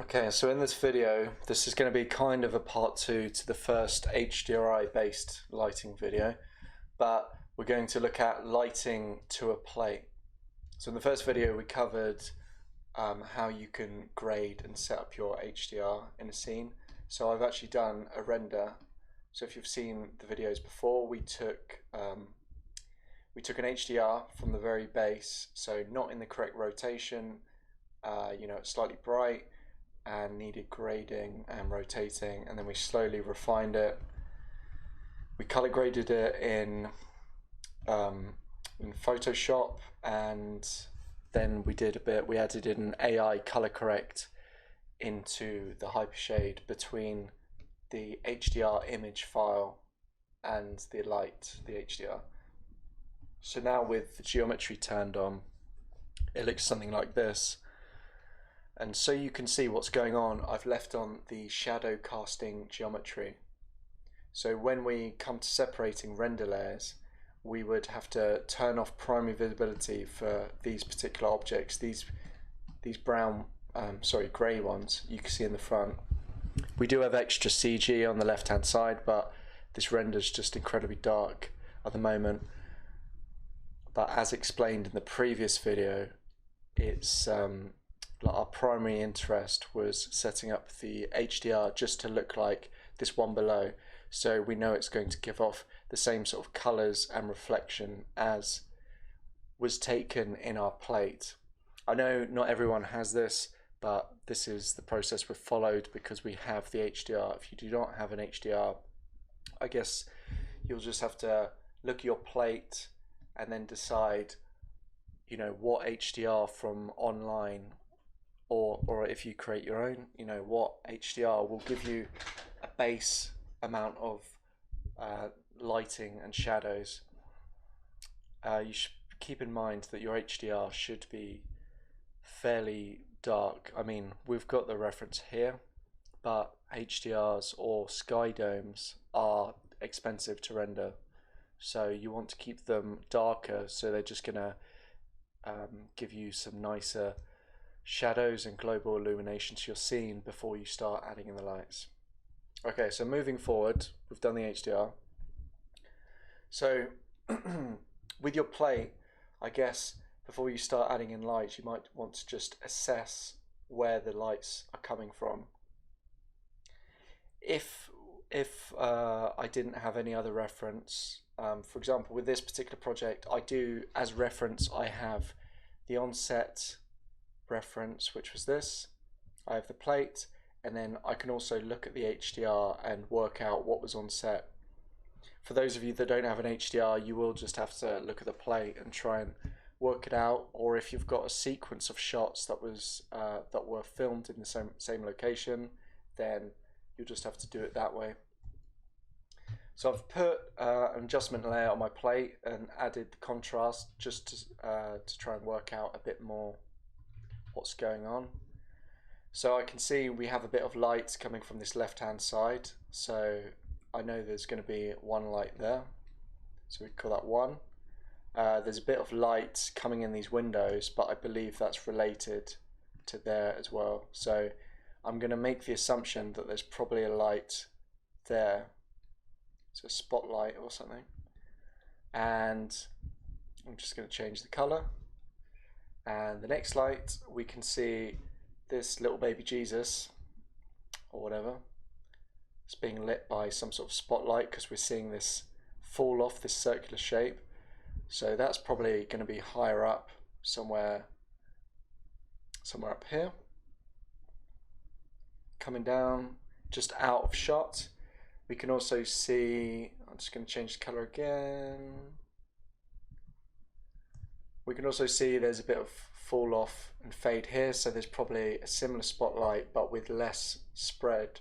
Okay, so in this video, this is going to be kind of a part 2 to the first HDRI based lighting video, but we're going to look at lighting to a plate. So in the first video we covered how you can grade and set up your HDR in a scene. So I've actually done a render. So if you've seen the videos before, we took an HDR from the very base, so not in the correct rotation, it's slightly bright and needed grading and rotating, and then we slowly refined it. We color graded it in Photoshop, and then we added in aiColorCorrect into the hypershade between the HDR image file and the light, the HDR. So now with the geometry turned on, it looks something like this. And so you can see what's going on, I've left on the shadow casting geometry. So when we come to separating render layers, we would have to turn off primary visibility for these particular objects, these grey ones you can see in the front. We do have extra CG on the left hand side, but this render's just incredibly dark at the moment. But as explained in the previous video, it's our primary interest was setting up the HDR just to look like this one below, so we know it's going to give off the same sort of colors and reflection as was taken in our plate. I know not everyone has this, but this is the process we've followed because we have the HDR. If you do not have an HDR, I guess you'll just have to look at your plate and then decide, what HDR from online, or if you create your own, what HDR will give you a base amount of lighting and shadows. You should keep in mind that your HDR should be fairly dark. I mean, we've got the reference here, but HDRs or sky domes are expensive to render, so you want to keep them darker, so they're just gonna give you some nicer shadows and global illumination to your scene before you start adding in the lights. Okay, so moving forward, we've done the HDR. So with your plate, I guess before you start adding in lights, you might want to just assess where the lights are coming from. If I didn't have any other reference, for example, with this particular project, I do, as reference, I have the onset reference, which was this. I have the plate, and then I can also look at the HDR and work out what was on set. For those of you that don't have an HDR, you will just have to look at the plate and try and work it out, or if you've got a sequence of shots that were filmed in the same location, then you'll just have to do it that way. So I've put an adjustment layer on my plate and added the contrast just to try and work out a bit more what's going on. So I can see we have a bit of light coming from this left hand side, so I know there's going to be one light there, so we call that 1. There's a bit of light coming in these windows, but I believe that's related to there as well, so I'm going to make the assumption that there's probably a light there, so a spotlight or something, and I'm just going to change the color. And the next light, we can see this little baby Jesus, or whatever. It's being lit by some sort of spotlight because we're seeing this fall off this circular shape. So that's probably going to be higher up, somewhere up here. Coming down, just out of shot. We can also see, I'm just going to change the color again. We can also see there's a bit of fall off and fade here, so there's probably a similar spotlight but with less spread.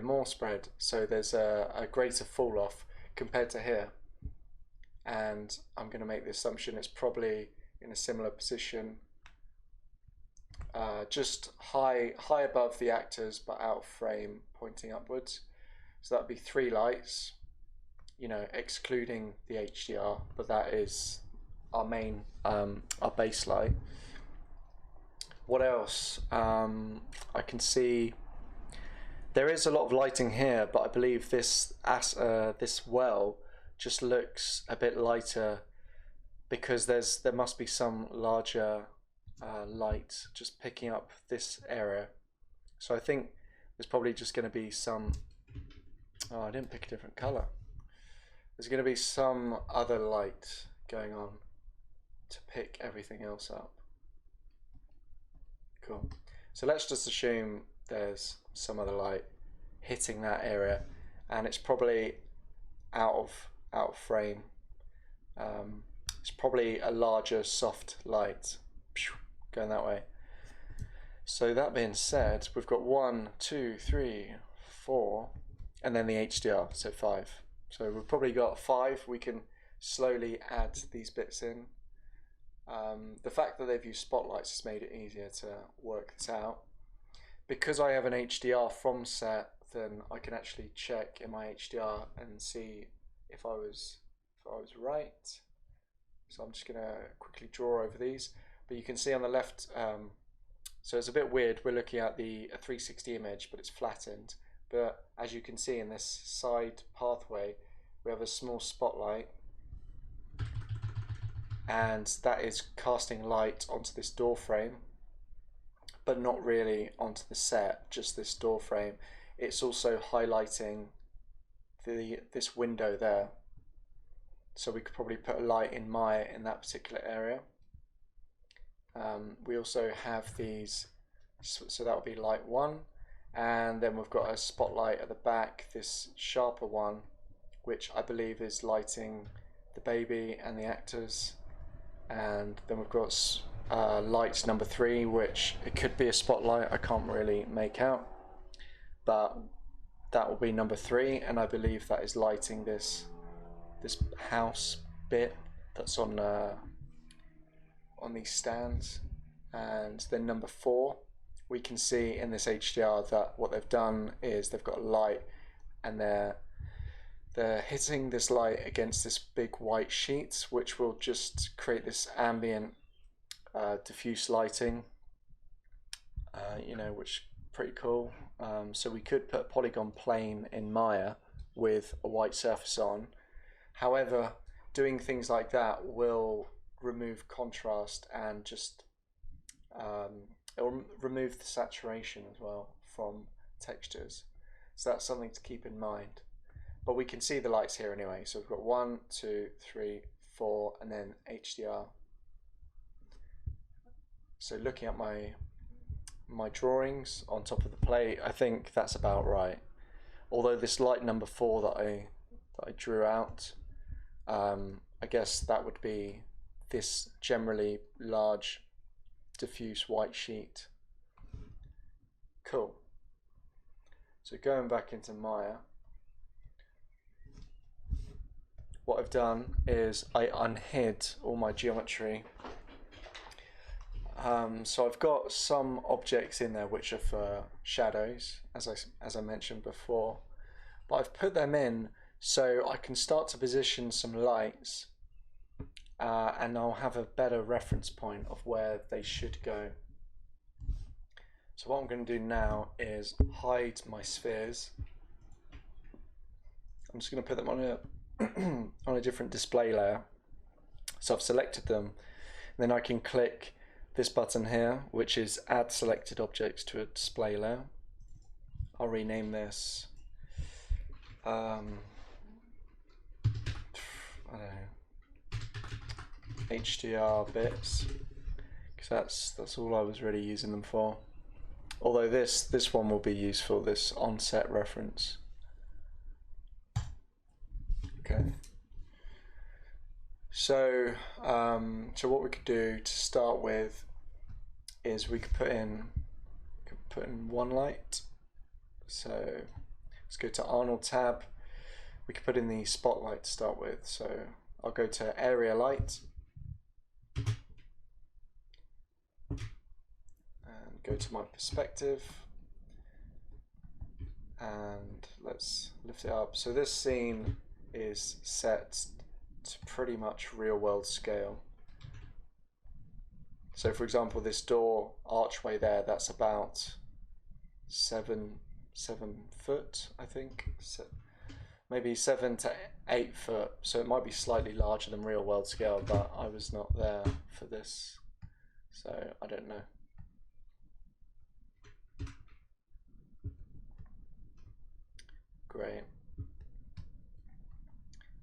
More spread, so there's a greater fall off compared to here. And I'm going to make the assumption it's probably in a similar position, just high above the actors but out of frame, pointing upwards. So that'd be 3 lights, excluding the HDR, but that is our main, our base light. What else? I can see there is a lot of lighting here, but I believe this well just looks a bit lighter because there must be some larger light just picking up this area. So I think there's probably just going to be some. Oh, I didn't pick a different color. There's going to be some other light going on to pick everything else up. Cool. So let's just assume there's some other light hitting that area, and it's probably out of frame. It's probably a larger soft light going that way. So that being said, we've got 1, 2, 3, 4, and then the HDR, so 5. So we've probably got 5. We can slowly add these bits in. The fact that they've used spotlights has made it easier to work this out. Because I have an HDR from set, then I can actually check in my HDR and see if I was right. So I'm just going to quickly draw over these. But you can see on the left, so it's a bit weird. We're looking at a 360 image, but it's flattened. But as you can see in this side pathway, we have a small spotlight, and that is casting light onto this door frame, but not really onto the set, just this door frame. It's also highlighting this window there. So we could probably put a light in Maya in that particular area. We also have these, so that would be light 1, and then we've got a spotlight at the back, this sharper one, which I believe is lighting the baby and the actors. And then we've got light number 3, which it could be a spotlight, I can't really make out, but that will be number 3, and I believe that is lighting this house bit that's on these stands. And then number 4, we can see in this HDR that what they've done is they've got a light, and they're hitting this light against this big white sheet, which will just create this ambient diffuse lighting, you know, which is pretty cool. So we could put a polygon plane in Maya with a white surface on. However, doing things like that will remove contrast and just it'll remove the saturation as well from textures. So that's something to keep in mind. But we can see the lights here anyway. So we've got 1, 2, 3, 4, and then HDR. So looking at my drawings on top of the plate, I think that's about right. Although this light number 4 that I drew out, I guess that would be this generally large diffuse white sheet. Cool. So going back into Maya, what I've done is I unhid all my geometry. So I've got some objects in there which are for shadows, as I mentioned before, but I've put them in so I can start to position some lights, and I'll have a better reference point of where they should go. So what I'm going to do now is hide my spheres. I'm just going to put them on a different display layer. So I've selected them, then I can click this button here, which is add selected objects to a display layer. I'll rename this I don't know, HDR bits, because that's all I was really using them for. Although this one will be useful, this onset reference. Okay. So what we could do to start with is we could put in one light. So let's go to Arnold tab. We could put in the spotlight to start with. So I'll go to area light and go to my perspective, and let's lift it up. So this scene is set to pretty much real world scale. So for example, this door archway there, that's about 7 foot, I think. So maybe 7 to 8 foot. So it might be slightly larger than real world scale, but I was not there for this, so I don't know. Great.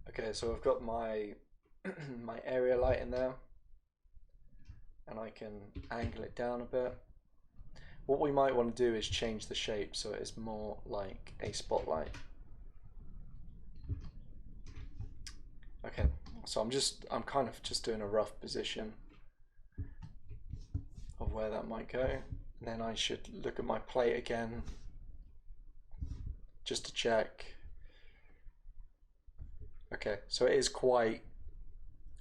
Okay, so I've got my my area light in there, and I can angle it down a bit. What we might want to do is change the shape so it is more like a spotlight. Okay, so I'm kind of just doing a rough position of where that might go. And then I should look at my plate again just to check. Okay, so it is quite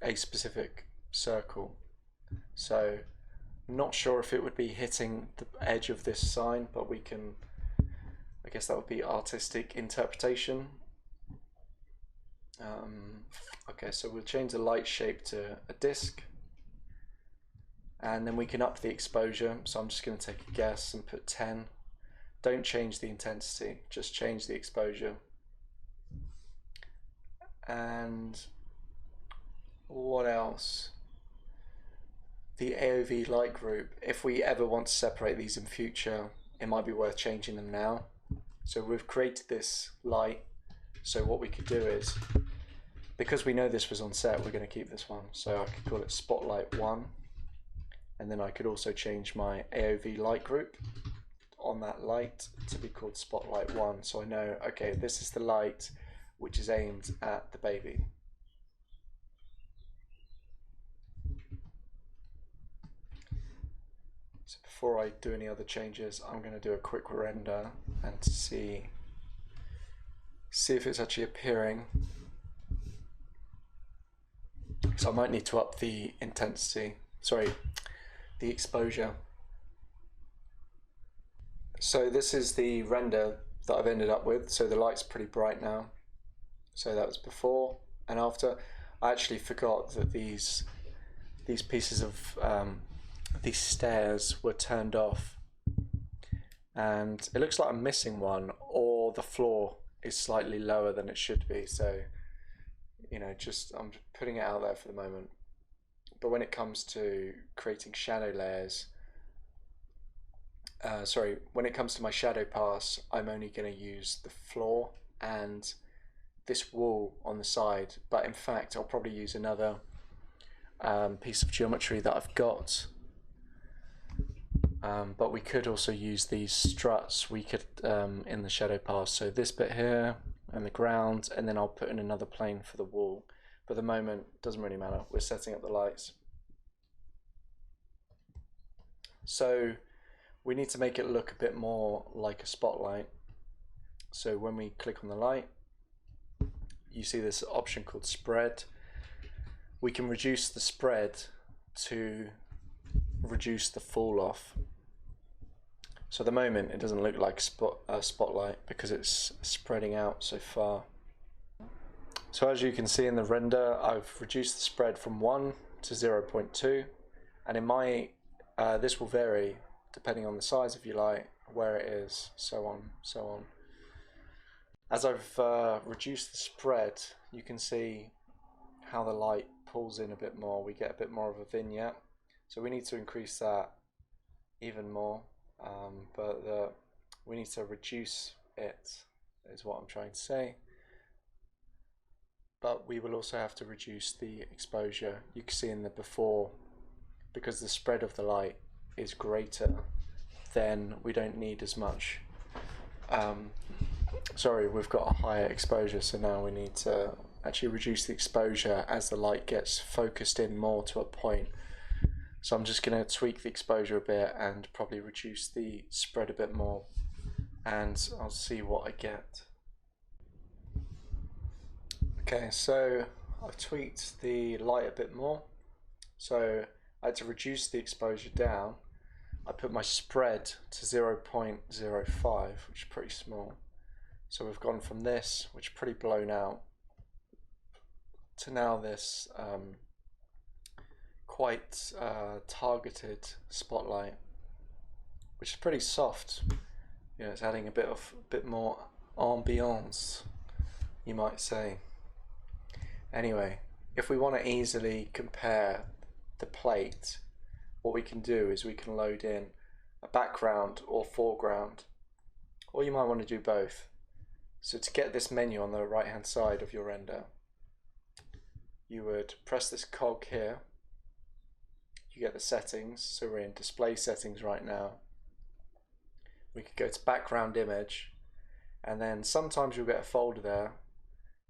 a specific circle. So I'm not sure if it would be hitting the edge of this sign, but we can, I guess that would be artistic interpretation. Okay, so we'll change the light shape to a disc, and then we can up the exposure. So I'm just going to take a guess and put 10. Don't change the intensity, just change the exposure. And what else? The AOV light group, if we ever want to separate these in future, it might be worth changing them now. So we've created this light, so what we could do is, because we know this was on set, we're going to keep this one. So I could call it Spotlight 1, and then I could also change my AOV light group on that light to be called Spotlight 1. So I know, okay, this is the light which is aimed at the baby. So before I do any other changes, I'm going to do a quick render and see if it's actually appearing. So I might need to up the intensity, sorry, the exposure. So this is the render that I've ended up with. So the light's pretty bright now. So that was before and after. I actually forgot that these pieces of these stairs were turned off, and it looks like I'm missing one, or the floor is slightly lower than it should be. So, you know, I'm putting it out there for the moment. But when it comes to creating shadow layers, when it comes to my shadow pass, I'm only going to use the floor and this wall on the side. But in fact, I'll probably use another piece of geometry that I've got. But we could also use these struts we could in the shadow pass. So this bit here and the ground, and then I'll put in another plane for the wall. But at the moment, it doesn't really matter. We're setting up the lights. So we need to make it look a bit more like a spotlight. So when we click on the light, you see this option called spread. We can reduce the spread to reduce the fall off. So at the moment it doesn't look like a spotlight because it's spreading out so far. So as you can see in the render, I've reduced the spread from 1 to 0.2, and in my this will vary depending on the size of your light, where it is, so on, so on. As I've reduced the spread, you can see how the light pulls in a bit more. We get a bit more of a vignette. So we need to increase that even more, but we need to reduce it, is what I'm trying to say. But we will also have to reduce the exposure. You can see in the before, because the spread of the light is greater, then we don't need as much. Sorry, we've got a higher exposure, so now we need to actually reduce the exposure as the light gets focused in more to a point. So I'm just going to tweak the exposure a bit and probably reduce the spread a bit more, and I'll see what I get. Okay, so I've tweaked the light a bit more. So I had to reduce the exposure down. I put my spread to 0.05, which is pretty small. So we've gone from this, which is pretty blown out, to now this quite targeted spotlight, which is pretty soft. You know, it's adding a bit more ambiance, you might say. Anyway, if we want to easily compare the plate, what we can do is we can load in a background or foreground, or you might want to do both. So to get this menu on the right hand side of your render, you would press this cog here, you get the settings, so we're in display settings right now. We could go to background image, and then sometimes you'll get a folder there.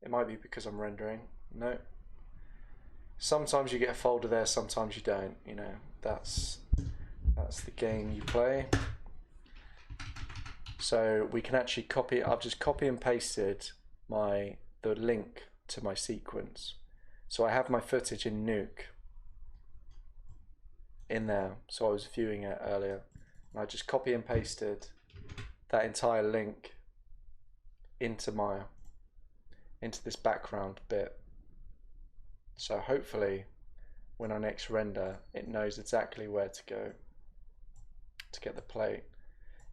It might be because I'm rendering, no. Sometimes you get a folder there, sometimes you don't, you know, that's the game you play. So we can actually copy, I've just copy and pasted the link to my sequence. So I have my footage in nuke in there, so I was viewing it earlier, and I just copy and pasted that entire link into this background bit. So hopefully when I next render, it knows exactly where to go to get the plate.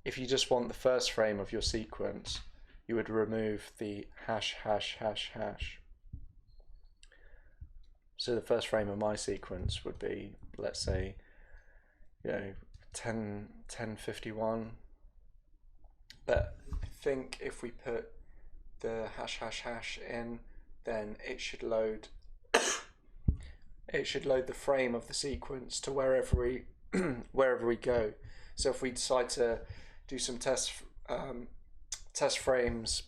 If you just want the first frame of your sequence, you would remove the hash. So the first frame of my sequence would be, let's say, you know, 1051. But I think if we put the hash in, then it should load the frame of the sequence to wherever we go. So if we decide to do some test frames,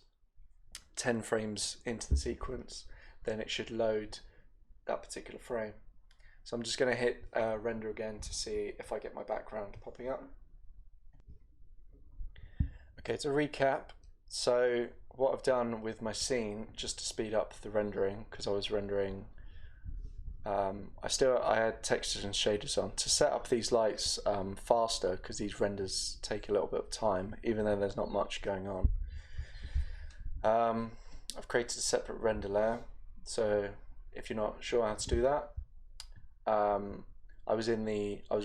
10 frames into the sequence, then it should load that particular frame. So I'm just going to hit render again to see if I get my background popping up. Okay, to recap, so what I've done with my scene, just to speed up the rendering, because I was rendering, I had textures and shaders on to set up these lights faster, because these renders take a little bit of time, even though there's not much going on. I've created a separate render layer, so if you're not sure how to do that, I was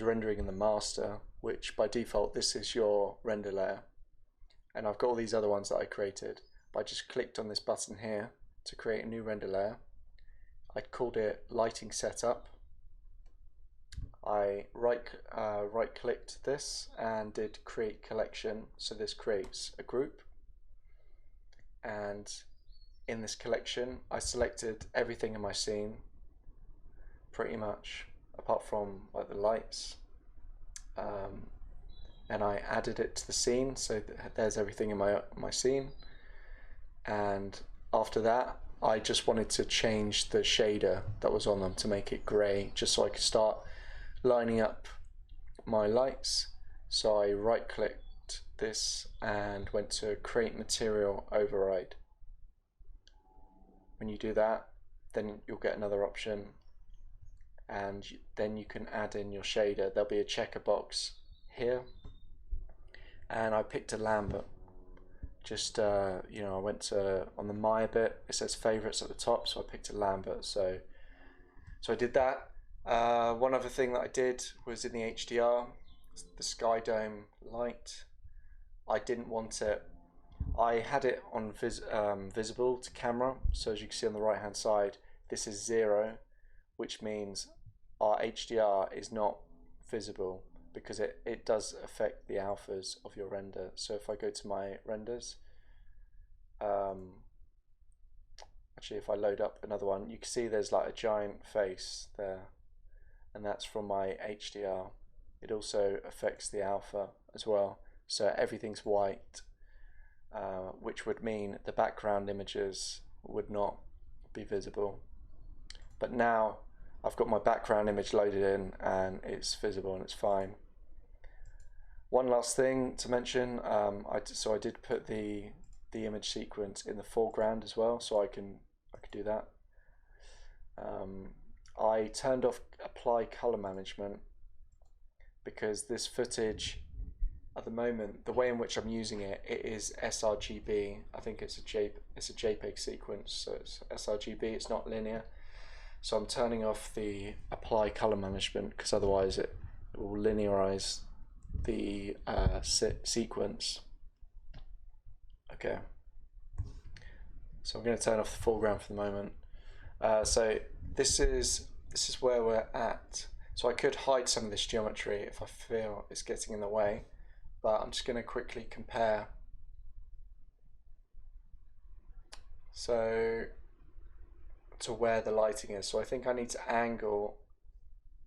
rendering in the master, which by default this is your render layer, and I've got all these other ones that I created. But I just clicked on this button here to create a new render layer. I called it lighting setup. I right clicked this and did create collection, so this creates a group, and in this collection I selected everything in my scene pretty much, apart from like the lights, and I added it to the scene, so there's everything in my scene. And after that I just wanted to change the shader that was on them to make it grey, just so I could start lining up my lights. So I right clicked this and went to create material override. When you do that, then you'll get another option, and then you can add in your shader. There'll be a checker box here, and I picked a Lambert. Just you know, I went to on the Maya bit, it says favorites at the top, so I picked a Lambert. So I did that. One other thing that I did was in the HDR, the Sky Dome light, I didn't want it, I had it on visible to camera, so as you can see on the right hand side, this is 0, which means our HDR is not visible, because it does affect the alphas of your render. So if I go to my renders, actually if I load up another one, you can see there's like a giant face there, and that's from my HDR. It also affects the alpha as well, so everything's white, which would mean the background images would not be visible. But now I've got my background image loaded in and it's visible and it's fine. One last thing to mention, so I did put the image sequence in the foreground as well, so I could do that. I turned off apply color management because this footage at the moment, the way in which I'm using it, it is sRGB. I think it's a JPEG sequence, so it's sRGB, it's not linear. So I'm turning off the apply color management because otherwise it will linearize the sequence. Okay. So I'm going to turn off the foreground for the moment. So this is where we're at. So I could hide some of this geometry if I feel it's getting in the way, but I'm just going to quickly compare. So to where the lighting is. So I think I need to angle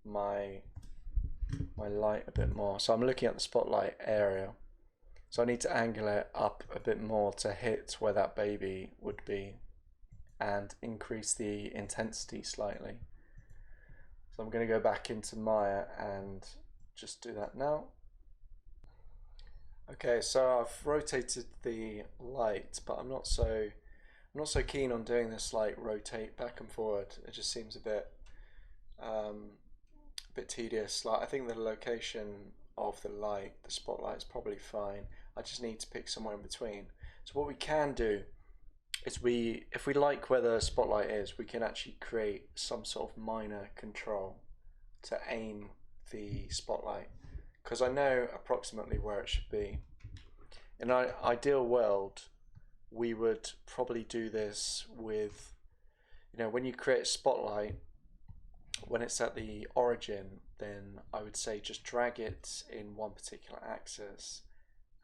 my light a bit more. So I'm looking at the spotlight area. So I need to angle it up a bit more to hit where that baby would be and increase the intensity slightly. So I'm going to go back into Maya and just do that now. Okay, so I've rotated the light, but I'm not so keen on doing this like rotate back and forward. It just seems a bit tedious. Like I think the location of the light, the spotlight, is probably fine. I just need to pick somewhere in between. So what we can do is if we like where the spotlight is, we can actually create some sort of minor control to aim the spotlight, because I know approximately where it should be. In an ideal world, we would probably do this with, when you create a spotlight, when it's at the origin, then I would say just drag it in one particular axis,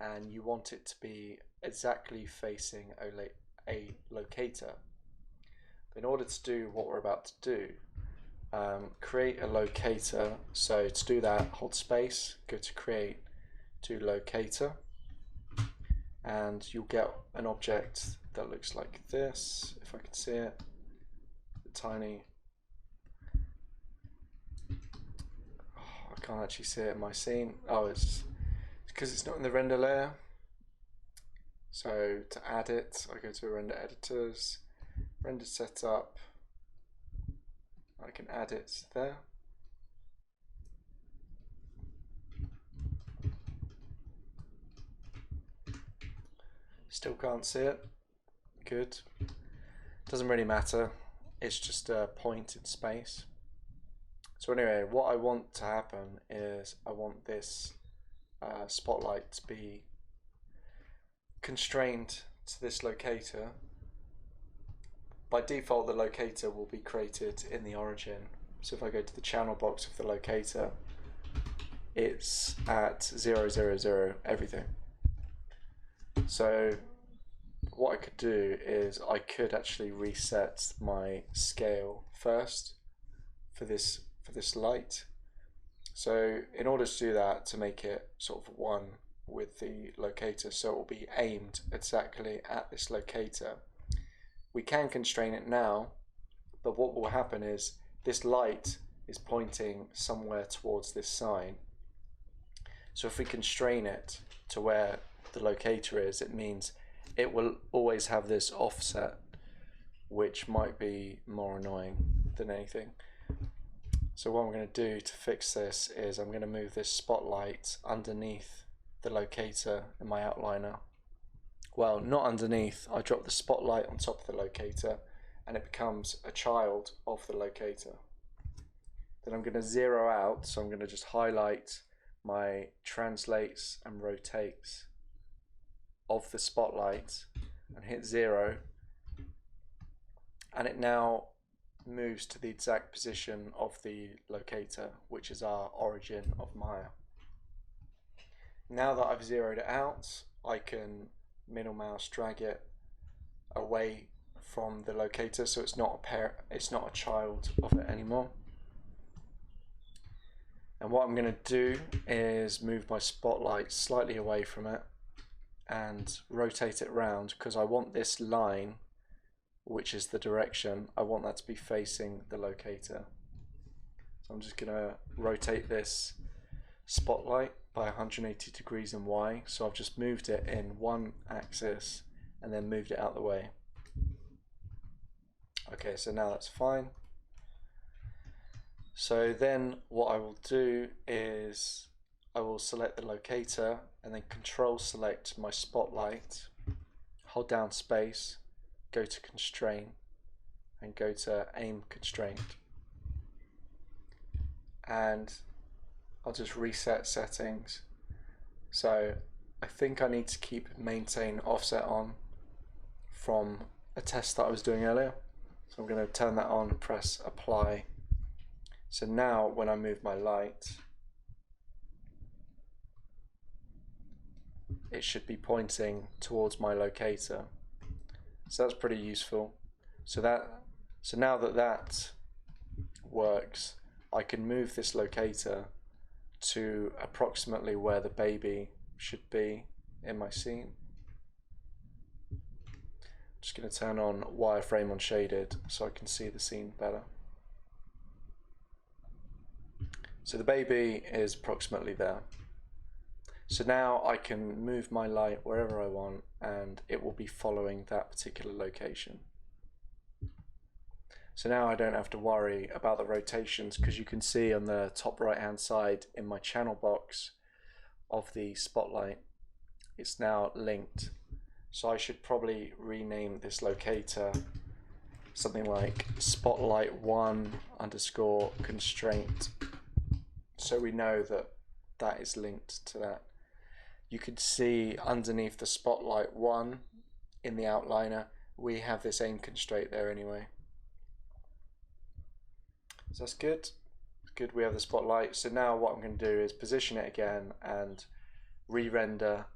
and you want it to be exactly facing a locator. In order to do what we're about to do, create a locator. So to do that, hold space, go to create, to locator, and you'll get an object that looks like this, if I can see it, tiny. I can't actually see it in my scene. Oh, it's because it's not in the render layer. So to add it, I go to render editors, render setup. I can add it there. Still can't see it. Good. Doesn't really matter. It's just a point in space. So anyway, what I want to happen is I want this spotlight to be constrained to this locator. By default, the locator will be created in the origin. So if I go to the channel box of the locator, it's at 0, 0, 0, everything. So what I could do is I could actually reset my scale first for this light. So in order to do that, to make it sort of one with the locator, so it will be aimed exactly at this locator, we can constrain it now, but what will happen is this light is pointing somewhere towards this sign. So if we constrain it to where the locator is, it means it will always have this offset, which might be more annoying than anything. So what I'm going to do to fix this is I'm going to move this spotlight underneath the locator in my outliner. Well, not underneath. I drop the spotlight on top of the locator and it becomes a child of the locator. Then I'm going to zero out, so I'm going to just highlight my translates and rotates of the spotlight and hit 0, and it now moves to the exact position of the locator, which is our origin of Maya. Now that I've zeroed it out, I can middle mouse drag it away from the locator, so it's not a child of it anymore. And what I'm going to do is move my spotlight slightly away from it and rotate it round, because I want this line, which is the direction, I want that to be facing the locator. So I'm just going to rotate this spotlight by 180 degrees in Y. So I've just moved it in one axis and then moved it out the way. Okay, so now that's fine. So then what I will do is I will select the locator and then control select my spotlight, hold down space, go to constraint and go to aim constraint. and I'll just reset settings. So I think I need to keep maintain offset on from a test that I was doing earlier. So I'm going to turn that on, press apply. So now when I move my light, it should be pointing towards my locator. So that's pretty useful. So now that works, I can move this locator to approximately where the baby should be in my scene. Just going to turn on wireframe on shaded so I can see the scene better. So the baby is approximately there. So now I can move my light wherever I want and it will be following that particular location. So now I don't have to worry about the rotations, because you can see on the top right hand side in my channel box of the spotlight, it's now linked. So I should probably rename this locator something like spotlight1 underscore constraint, so we know that that is linked to that. You can see underneath the spotlight 1 in the outliner, we have this aim constraint there anyway. So that's good. Good, we have the spotlight. So now what I'm going to do is position it again and re-render,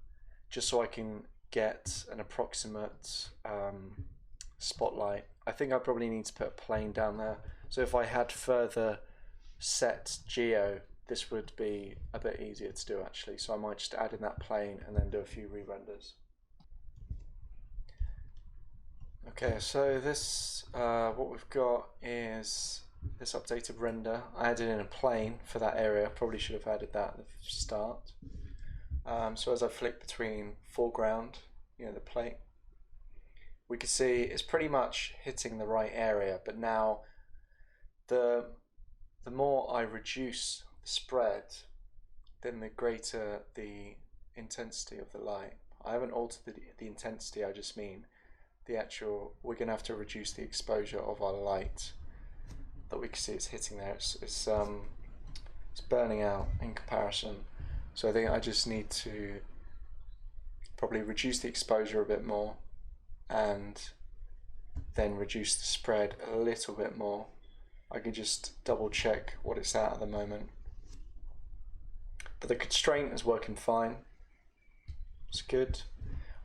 just so I can get an approximate spotlight. I think I probably need to put a plane down there. So if I had further set geo, this would be a bit easier to do actually. So I might just add in that plane and then do a few re-renders. Okay, so this, what we've got is this updated render. I added in a plane for that area. Probably should have added that at the start. So as I flick between foreground, the plate, we can see it's pretty much hitting the right area, but now the more I reduce the spread, then the greater the intensity of the light. I haven't altered the intensity, I just mean the actual, we're going to have to reduce the exposure of our light that we can see it's hitting there. It's burning out in comparison. So I think I just need to probably reduce the exposure a bit more and then reduce the spread a little bit more. I can just double check what it's at the moment. But the constraint is working fine. It's good.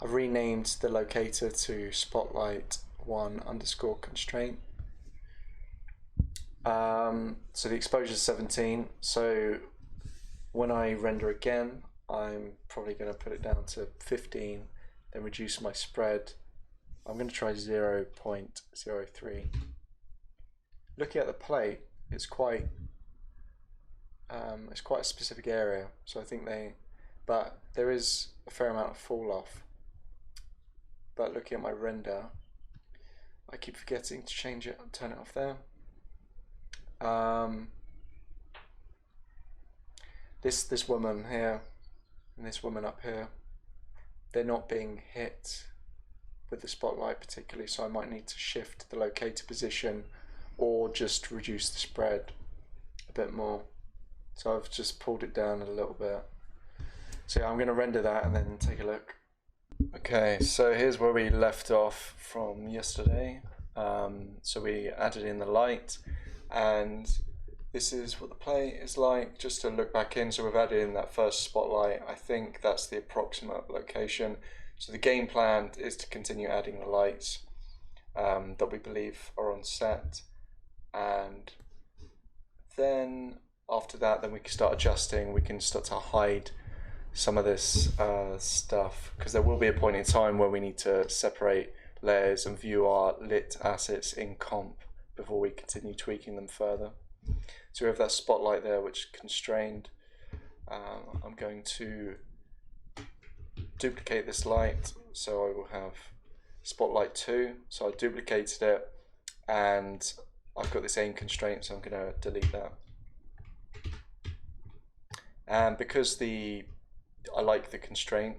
I've renamed the locator to spotlight1 underscore constraint. So the exposure is 17. So when I render again, I'm probably going to put it down to 15, then reduce my spread. I'm going to try 0.03. Looking at the plate, it's quite a specific area. So I think but there is a fair amount of fall off. But looking at my render, I keep forgetting to change it and turn it off there. This woman here and this woman up here, they're not being hit with the spotlight particularly, so I might need to shift the locator position or just reduce the spread a bit more. So I've just pulled it down a little bit. So yeah, I'm going to render that and then take a look. Okay, so here's where we left off from yesterday. So we added in the light, and this is what the plate is like, just to look back in. So we've added in that first spotlight. I think that's the approximate location. So the game plan is to continue adding the lights that we believe are on set, and then after that, then we can start adjusting. We can start to hide some of this stuff, because there will be a point in time where we need to separate layers and view our lit assets in comp before we continue tweaking them further. So we have that spotlight there, which is constrained. I'm going to duplicate this light, so I will have spotlight 2. So I duplicated it, and I've got this aim constraint, so I'm going to delete that. And because I like the constraint,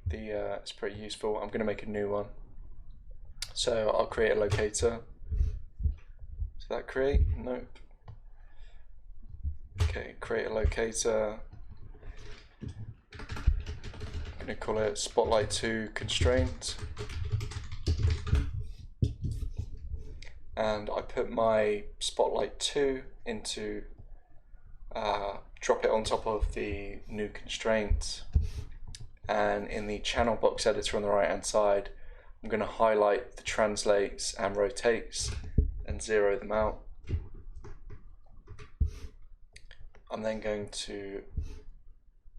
it's pretty useful, I'm going to make a new one. So I'll create a locator. So that create? Nope. Okay, create a locator. I'm going to call it Spotlight 2 Constraint. And I put my Spotlight 2 into, drop it on top of the new constraint. And in the channel box editor on the right hand side, I'm going to highlight the translates and rotates and zero them out. I'm then going to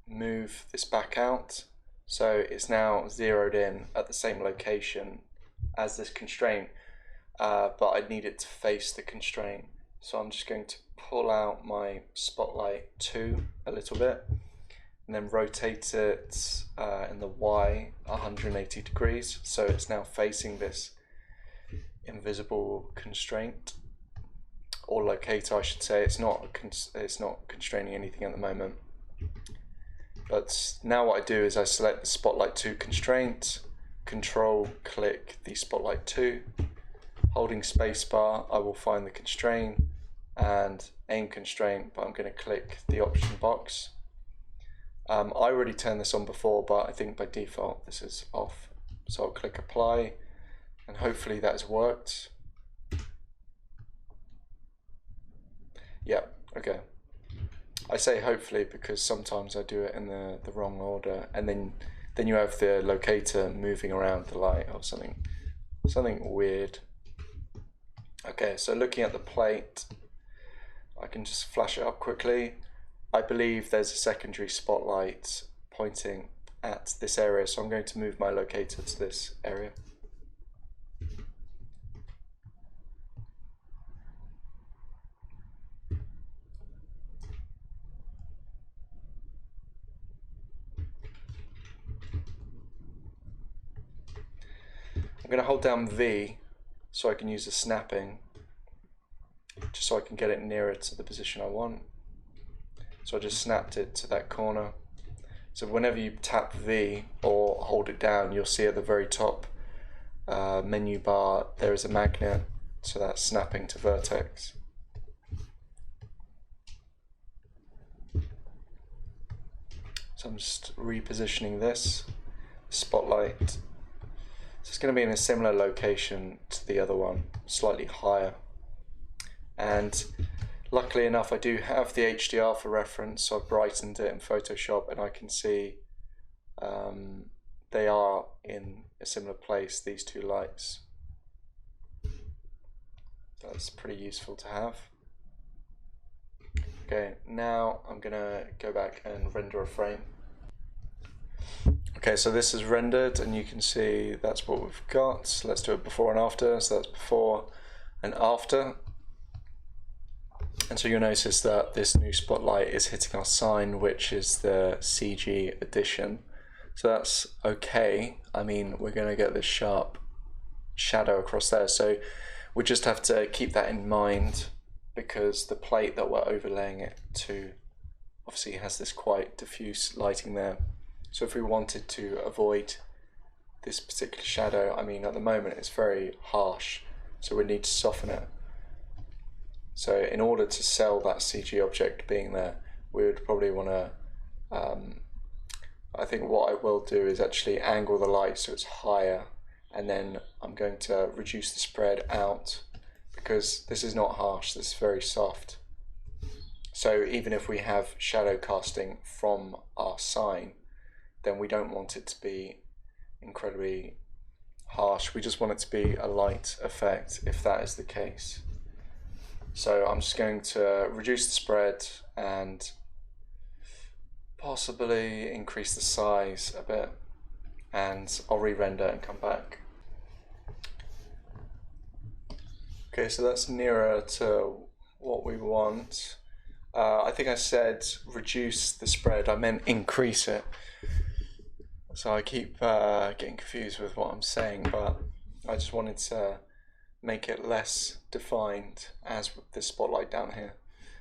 move this back out so it's now zeroed in at the same location as this constraint, but I need it to face the constraint. So I'm just going to pull out my Spotlight 2 a little bit and then rotate it in the Y 180 degrees so it's now facing this invisible constraint, or locator I should say. It's not constraining anything at the moment. But now what I do is I select the Spotlight 2 constraint, control click the Spotlight 2, holding spacebar I will find the constraint and aim constraint, but I'm going to click the option box. I already turned this on before, but I think by default this is off. So I'll click apply and hopefully that has worked. Yep, okay. I say hopefully because sometimes I do it in the wrong order, and then you have the locator moving around the light or something weird. Okay, so looking at the plate, I can just flash it up quickly. I believe there's a secondary spotlight pointing at this area, so I'm going to move my locator to this area. I'm going to hold down V so I can use the snapping, just so I can get it nearer to the position I want. So I just snapped it to that corner. So whenever you tap V or hold it down, you'll see at the very top menu bar there is a magnet, so that's snapping to vertex. So I'm just repositioning this spotlight. So it's going to be in a similar location to the other one, slightly higher. And luckily enough, I do have the HDR for reference, so I've brightened it in Photoshop and I can see they are in a similar place, these two lights. That's pretty useful to have. Okay, now I'm going to go back and render a frame. Okay, so this is rendered and you can see that's what we've got. So let's do it before and after. So that's before and after. And so you'll notice that this new spotlight is hitting our sign, which is the CG addition. So that's okay. I mean, we're going to get this sharp shadow across there. So we just have to keep that in mind because the plate that we're overlaying it to obviously has this quite diffuse lighting there. So if we wanted to avoid this particular shadow, I mean, at the moment it's very harsh, so we need to soften it. So in order to sell that CG object being there, we would probably want to, I think what I will do is actually angle the light so it's higher, and then I'm going to reduce the spread out because this is not harsh, this is very soft. So even if we have shadow casting from our sign, then we don't want it to be incredibly harsh. We just want it to be a light effect if that is the case. So I'm just going to reduce the spread and possibly increase the size a bit, and I'll re-render and come back. Okay, so that's nearer to what we want. I think I said reduce the spread, I meant increase it. So I keep getting confused with what I'm saying, but I just wanted to make it less defined as with the spotlight down here.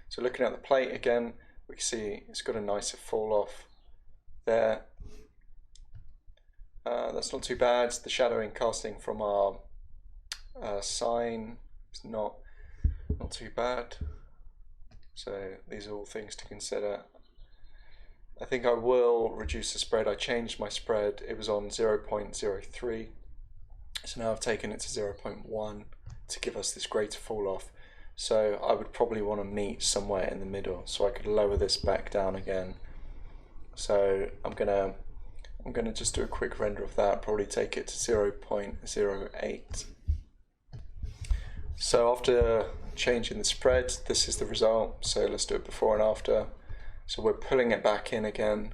So looking at the plate again, we can see it's got a nicer fall off there. That's not too bad. The shadowing casting from our sign is not too bad. So these are all things to consider. I think I will reduce the spread. I changed my spread. It was on 0.03. So now I've taken it to 0.1 to give us this greater fall off. So I would probably want to meet somewhere in the middle, so I could lower this back down again. So I'm gonna just do a quick render of that, probably take it to 0.08. So after changing the spread, this is the result. So let's do it before and after. So we're pulling it back in again.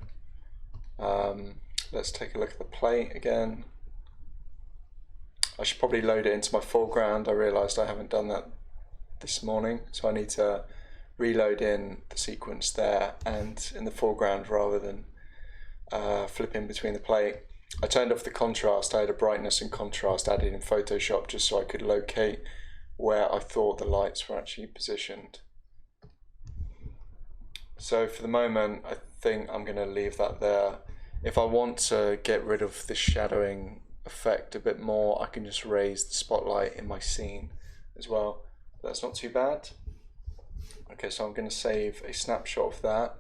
Let's take a look at the plate again. I should probably load it into my foreground. I realized I haven't done that this morning, so I need to reload in the sequence there and in the foreground rather than flipping between the plate. I turned off the contrast. I had a brightness and contrast added in Photoshop just so I could locate where I thought the lights were actually positioned. So for the moment, I think I'm going to leave that there. If I want to get rid of this shadowing effect a bit more, I can just raise the spotlight in my scene as well. That's not too bad. Okay, so I'm going to save a snapshot of that,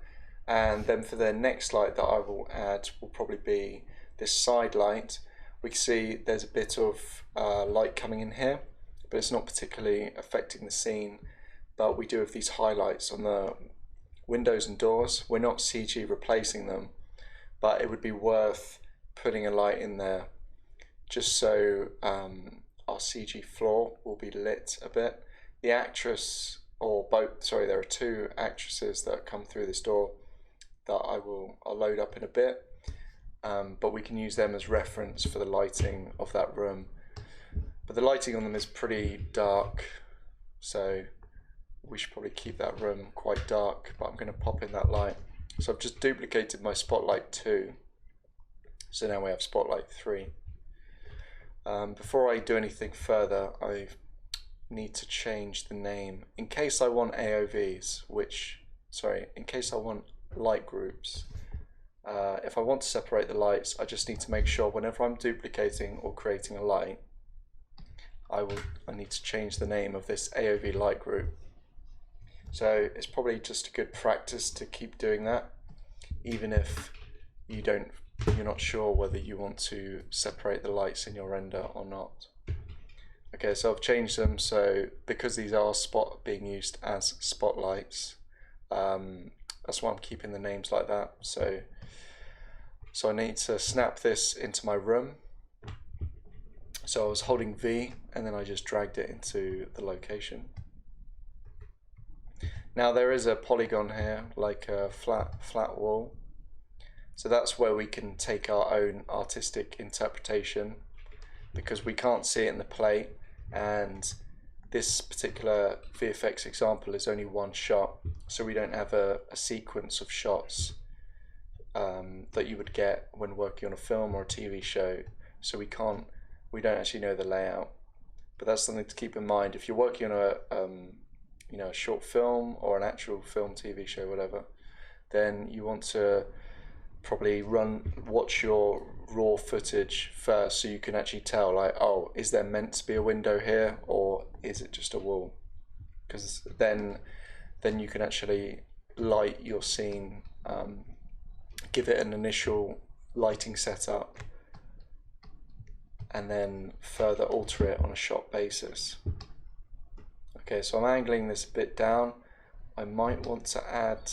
and then for the next light that I will add will probably be this side light. We can see there's a bit of light coming in here, but it's not particularly affecting the scene. But we do have these highlights on the windows and doors. We're not CG replacing them, but it would be worth putting a light in there just so our CG floor will be lit a bit. The actress, or both, sorry, there are two actresses that come through this door that I'll load up in a bit, but we can use them as reference for the lighting of that room. But the lighting on them is pretty dark, so we should probably keep that room quite dark, but I'm going to pop in that light. So I've just duplicated my spotlight 2, so now we have spotlight 3. Before I do anything further, I need to change the name in case I want AOVs, in case I want light groups. If I want to separate the lights, I just need to make sure whenever I'm duplicating or creating a light, I need to change the name of this AOV light group. So it's probably just a good practice to keep doing that, even if you're not sure whether you want to separate the lights in your render or not. Okay, so I've changed them, so because these are being used as spotlights, that's why I'm keeping the names like that. So I need to snap this into my room. So I was holding V and then I just dragged it into the location. Now there is a polygon here, like a flat wall. So that's where we can take our own artistic interpretation, because we can't see it in the plate, and this particular VFX example is only one shot, so we don't have a sequence of shots that you would get when working on a film or a TV show, so we don't actually know the layout. But that's something to keep in mind if you're working on a short film or an actual film, TV show, whatever. Then you want to probably watch your raw footage first, so you can actually tell, like, oh, is there meant to be a window here, or is it just a wall? Because then you can actually light your scene, give it an initial lighting setup, and then further alter it on a shot basis. Okay, so I'm angling this a bit down. I might want to add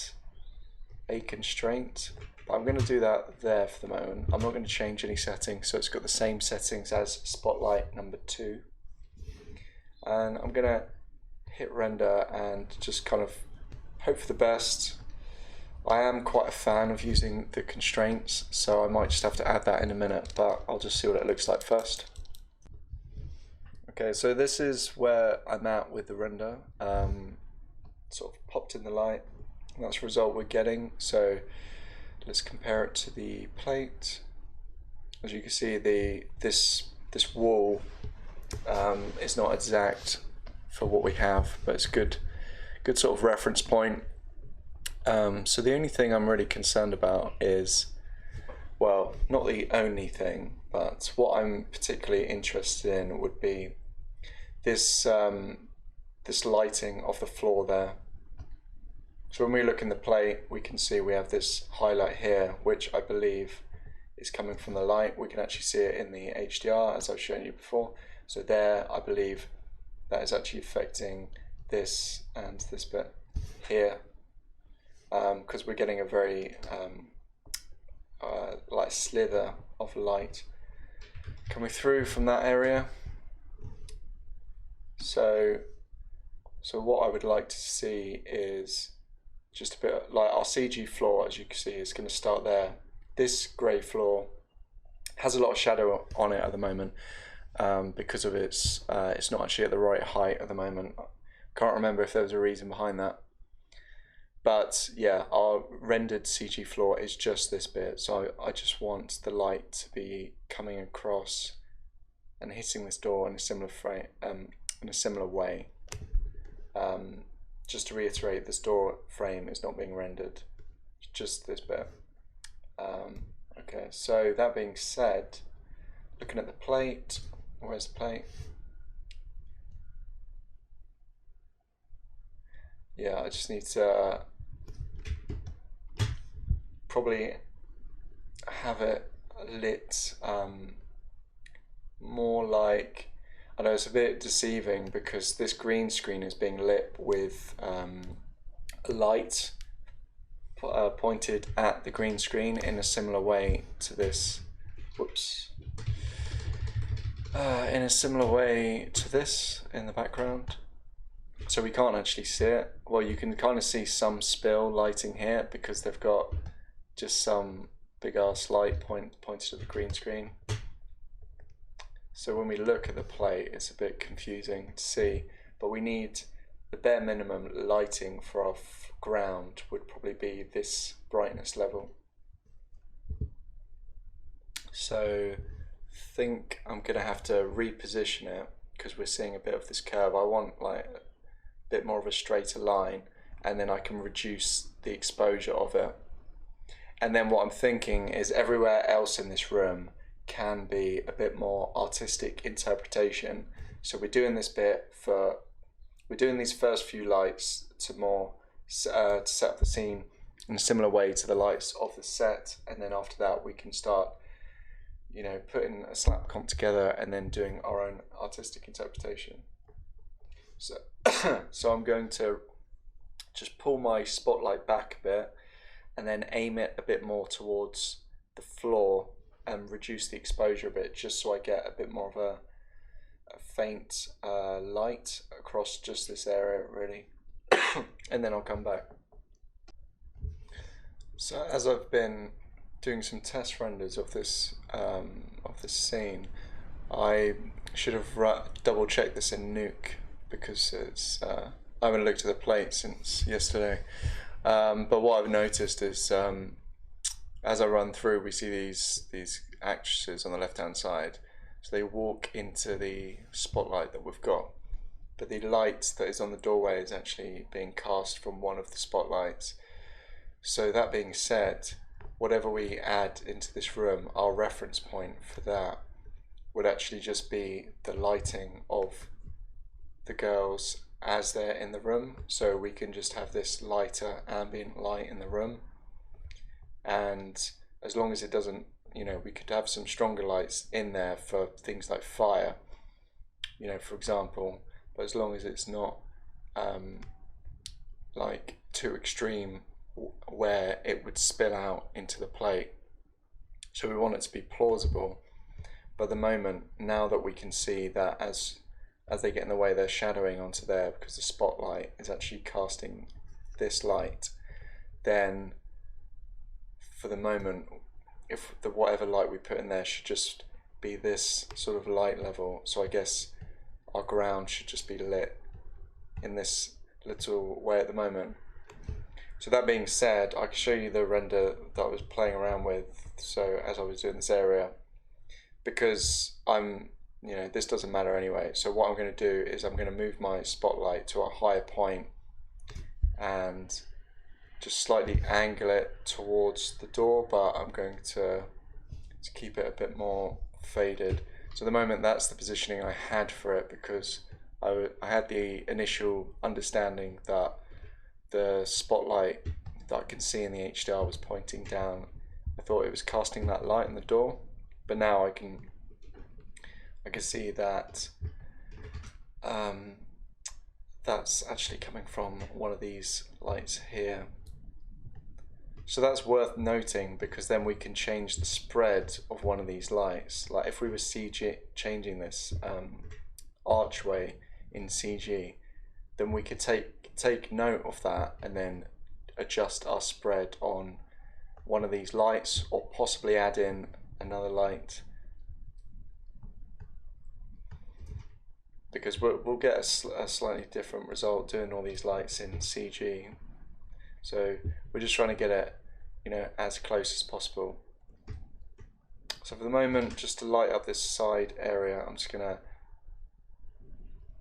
a constraint, but I'm going to do that there for the moment. I'm not going to change any settings, so it's got the same settings as spotlight number 2. And I'm going to hit render and just kind of hope for the best. I am quite a fan of using the constraints, so I might just have to add that in a minute, but I'll just see what it looks like first. Okay, so this is where I'm at with the render. Sort of popped in the light, and that's the result we're getting. So let's compare it to the plate. As you can see, this wall is not exact for what we have, but it's good sort of reference point. So the only thing I'm really concerned about is, well, not the only thing, but what I'm particularly interested in would be this this lighting of the floor there. So when we look in the plate, we can see we have this highlight here, which I believe is coming from the light. We can actually see it in the HDR, as I've shown you before. So there, I believe that is actually affecting this and this bit here, because we're getting a very like slither of light coming through from that area. So what I would like to see is just a bit like our CG floor, as you can see, is going to start there. This grey floor has a lot of shadow on it at the moment because of it's not actually at the right height at the moment. Can't remember if there was a reason behind that. But yeah, our rendered CG floor is just this bit, so I just want the light to be coming across and hitting this door in a similar frame, in a similar way. Just to reiterate, this door frame is not being rendered, it's just this bit. Okay, so that being said, looking at the plate, where's the plate? Yeah, I just need to probably have it lit more like, I know it's a bit deceiving because this green screen is being lit with light pointed at the green screen in a similar way to this, whoops, in a similar way to this in the background. So we can't actually see it. Well, you can kind of see some spill lighting here because they've got just some big ass light pointed at the green screen. So when we look at the plate, it's a bit confusing to see, but we need the bare minimum lighting for our ground would probably be this brightness level. So I think I'm gonna have to reposition it because we're seeing a bit of this curve. I want like a bit more of a straighter line, and then I can reduce the exposure of it. And then what I'm thinking is everywhere else in this room can be a bit more artistic interpretation. So we're doing this bit for, we're doing these first few lights to more to set up the scene in a similar way to the lights of the set, and then after that we can start, you know, putting a slap comp together and then doing our own artistic interpretation. So so I'm going to just pull my spotlight back a bit and then aim it a bit more towards the floor and reduce the exposure a bit, just so I get a bit more of a faint light across just this area really. And then I'll come back. So as I've been doing some test renders of this scene, I should have double checked this in Nuke because it's I haven't looked at the plate since yesterday. But what I've noticed is as I run through, we see these actresses on the left hand side. So they walk into the spotlight that we've got, but the light that is on the doorway is actually being cast from one of the spotlights. So that being said, whatever we add into this room, our reference point for that would actually just be the lighting of the girls as they're in the room. So we can just have this lighter ambient light in the room, and as long as it doesn't, you know, we could have some stronger lights in there for things like fire, you know, for example, but as long as it's not like too extreme where it would spill out into the plate. So we want it to be plausible, but at the moment, now that we can see that as they get in the way, they're shadowing onto there because the spotlight is actually casting this light, then for the moment, if the whatever light we put in there should just be this sort of light level. So I guess our ground should just be lit in this little way at the moment. So that being said, I can show you the render that I was playing around with, so as I was doing this area, because you know, this doesn't matter anyway. So what I'm going to do is I'm going to move my spotlight to a higher point and just slightly angle it towards the door, but I'm going to keep it a bit more faded. So at the moment, that's the positioning I had for it because I had the initial understanding that the spotlight that I can see in the HDR was pointing down. I thought it was casting that light in the door, but now I can see that that's actually coming from one of these lights here. So that's worth noting, because then we can change the spread of one of these lights. Like if we were changing this archway in CG, then we could take note of that and then adjust our spread on one of these lights, or possibly add in another light, because we'll get a slightly different result doing all these lights in CG. So we're just trying to get it, you know, as close as possible. So for the moment, just to light up this side area, I'm just gonna,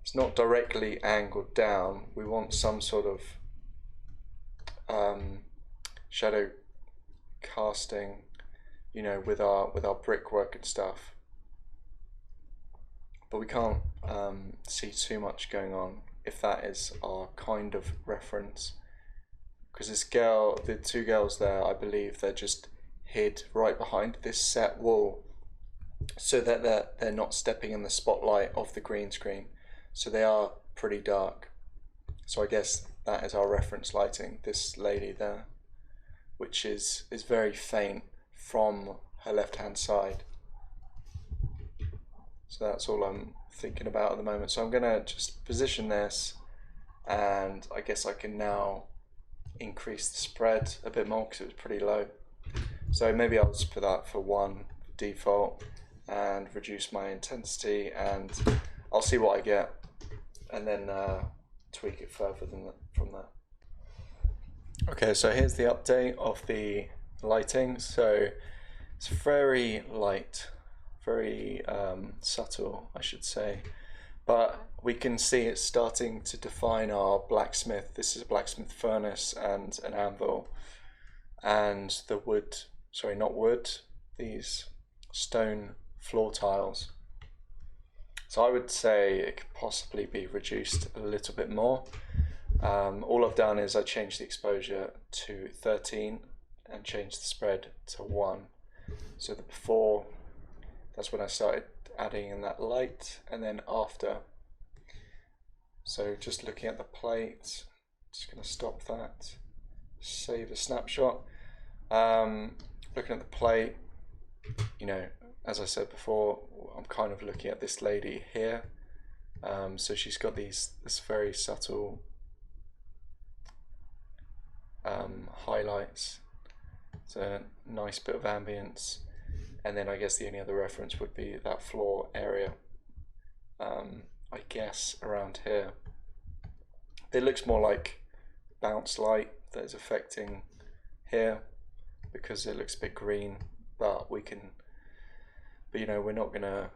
it's not directly angled down, we want some sort of shadow casting, you know, with our brickwork and stuff, but we can't see too much going on, if that is our kind of reference. Because this girl, the two girls there, I believe they're just hid right behind this set wall, so that they're not stepping in the spotlight of the green screen. So they are pretty dark. So I guess that is our reference lighting, this lady there, which is very faint from her left hand side. So that's all I'm thinking about at the moment. So I'm gonna just position this, and I guess I can now increase the spread a bit more because it was pretty low. So maybe I'll just put that for 1 default and reduce my intensity, and I'll see what I get, and then tweak it further from there. Okay, so here's the update of the lighting. So it's very light, very subtle, I should say, but we can see it's starting to define our blacksmith. This is a blacksmith furnace and an anvil, and the wood, sorry, not wood, these stone floor tiles. So I would say it could possibly be reduced a little bit more. All I've done is I changed the exposure to 13 and changed the spread to 1. So the before, that's when I started adding in that light, and then after. So just looking at the plate, just going to stop that, save a snapshot. Looking at the plate, you know, as I said before, I'm kind of looking at this lady here. So she's got this very subtle highlights. It's a nice bit of ambience, and then I guess the only other reference would be that floor area, I guess around here. It looks more like bounce light that is affecting here, because it looks a bit green, but you know, we're not gonna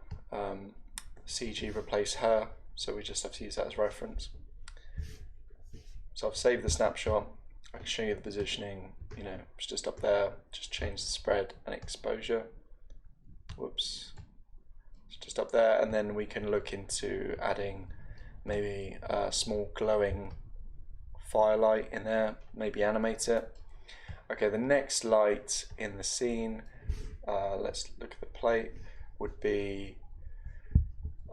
CG replace her, so we just have to use that as reference. So I've saved the snapshot. I can show you the positioning, you know, it's just up there. Just change the spread and exposure. Whoops, it's just up there, and then we can look into adding maybe a small glowing firelight in there, maybe animate it. Okay, the next light in the scene, let's look at the plate, would be,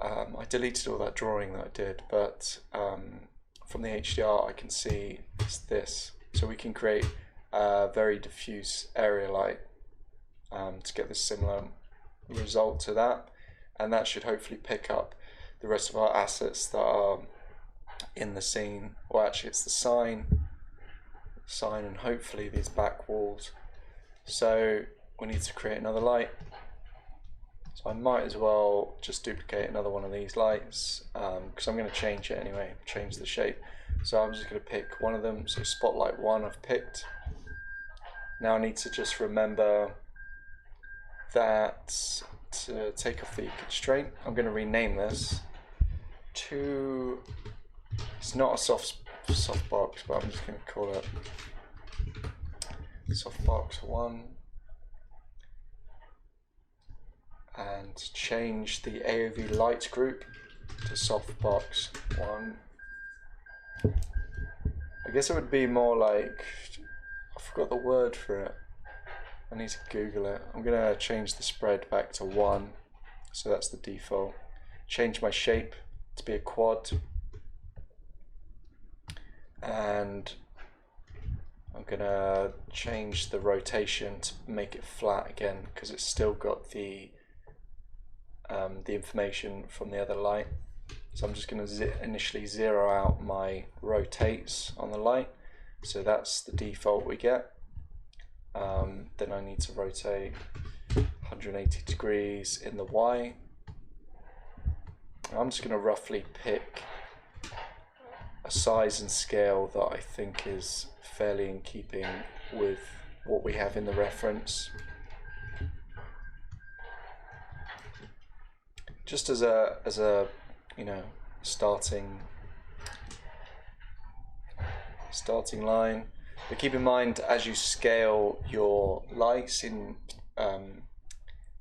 I deleted all that drawing that I did, but from the HDR I can see it's this. So we can create a very diffuse area light to get this similar result to that, and that should hopefully pick up the rest of our assets that are in the scene. Or actually it's the sign, and hopefully these back walls. So we need to create another light. So I might as well just duplicate another one of these lights, because I'm going to change it anyway, change the shape. So I'm just going to pick one of them. So spotlight 1 I've picked. Now I need to just remember that to take off the constraint, I'm going to rename this to, it's not a soft box, but I'm just going to call it softbox 1, and change the AOV light group to softbox 1. guess it would be more like, I forgot the word for it. I need to Google it. I'm going to change the spread back to 1. So that's the default. Change my shape to be a quad. And I'm going to change the rotation to make it flat again, because it's still got the information from the other light. So I'm just going to initially zero out my rotates on the light. So that's the default we get. Then I need to rotate 180 degrees in the Y. I'm just going to roughly pick a size and scale that I think is fairly in keeping with what we have in the reference. Just as a starting line. But keep in mind, as you scale your lights in,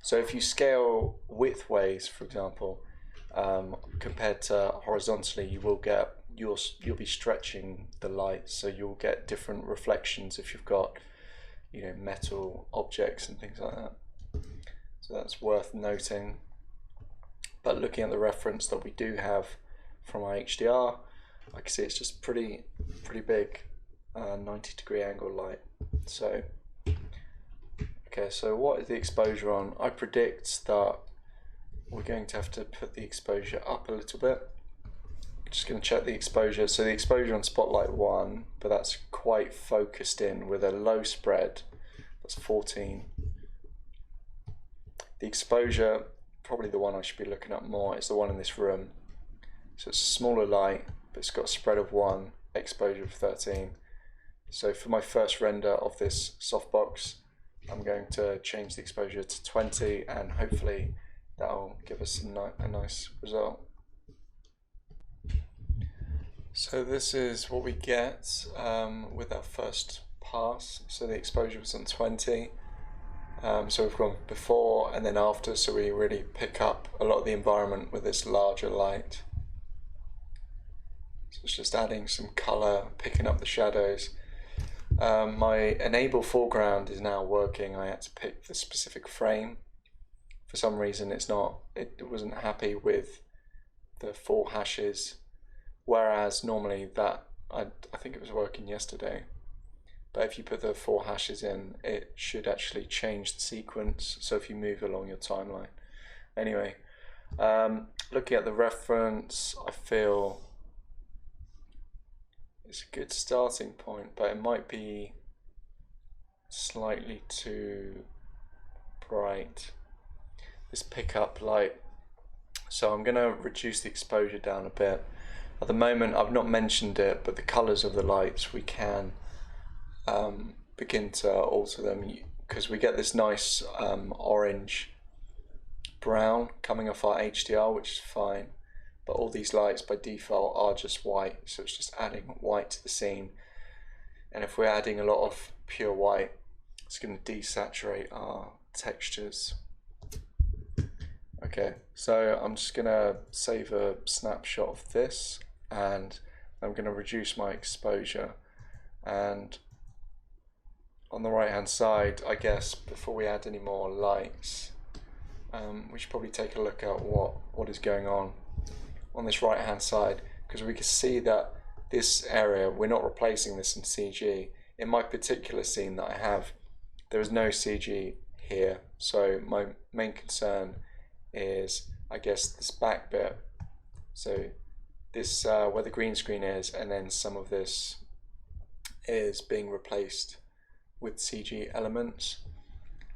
so if you scale widthways, for example, compared to horizontally, you'll be stretching the light, so you'll get different reflections if you've got, metal objects and things like that. So that's worth noting. But looking at the reference that we do have from our HDR, I can see it's just pretty big, 90-degree angle light. So, okay, so what is the exposure on? I predict that we're going to have to put the exposure up a little bit. Just going to check the exposure. So the exposure on Spotlight 1, but that's quite focused in with a low spread. That's 14. The exposure, probably the one I should be looking at more, is the one in this room. So it's a smaller light, but it's got a spread of 1, exposure of 13. So for my first render of this softbox, I'm going to change the exposure to 20, and hopefully that'll give us a nice result. So this is what we get with our first pass. So the exposure was on 20. So we've gone before and then after, so we really pick up a lot of the environment with this larger light. So it's just adding some color, picking up the shadows. My enable foreground is now working. I had to pick the specific frame. For some reason it wasn't happy with the 4 hashes, whereas normally that, I think it was working yesterday. But if you put the 4 hashes in, it should actually change the sequence, so if you move along your timeline. Anyway, looking at the reference, I feel it's a good starting point, but it might be slightly too bright, this pickup light. So I'm going to reduce the exposure down a bit. At the moment, I've not mentioned it, but the colors of the lights, we can begin to alter them, because we get this nice orange brown coming off our HDR, which is fine, but all these lights by default are just white, so it's just adding white to the scene. And if we're adding a lot of pure white, it's going to desaturate our textures. Okay, so I'm just going to save a snapshot of this, and I'm going to reduce my exposure. And on the right hand side, I guess before we add any more lights, we should probably take a look at what is going on this right hand side, because we can see that this area, we're not replacing this in CG. In my particular scene that I have, there is no CG here, so my main concern is, I guess, this back bit. So this where the green screen is, and then some of this is being replaced with CG elements,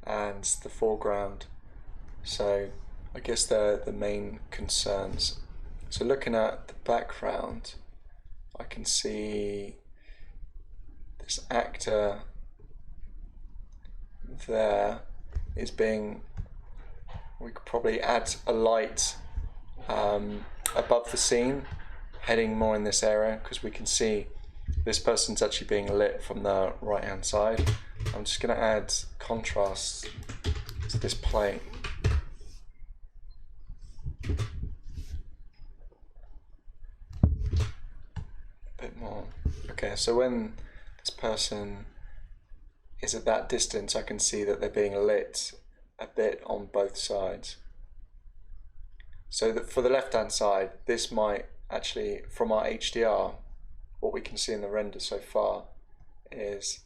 and the foreground. So I guess they're the main concerns. So looking at the background, I can see this actor there is being, we could probably add a light above the scene, heading more in this area, because we can see this person's actually being lit from the right hand side. I'm just going to add contrast to this plate. A bit more. Okay, So when this person is at that distance, I can see that they're being lit a bit on both sides. So that for the left hand side, this might actually, from our HDR, what we can see in the render so far is,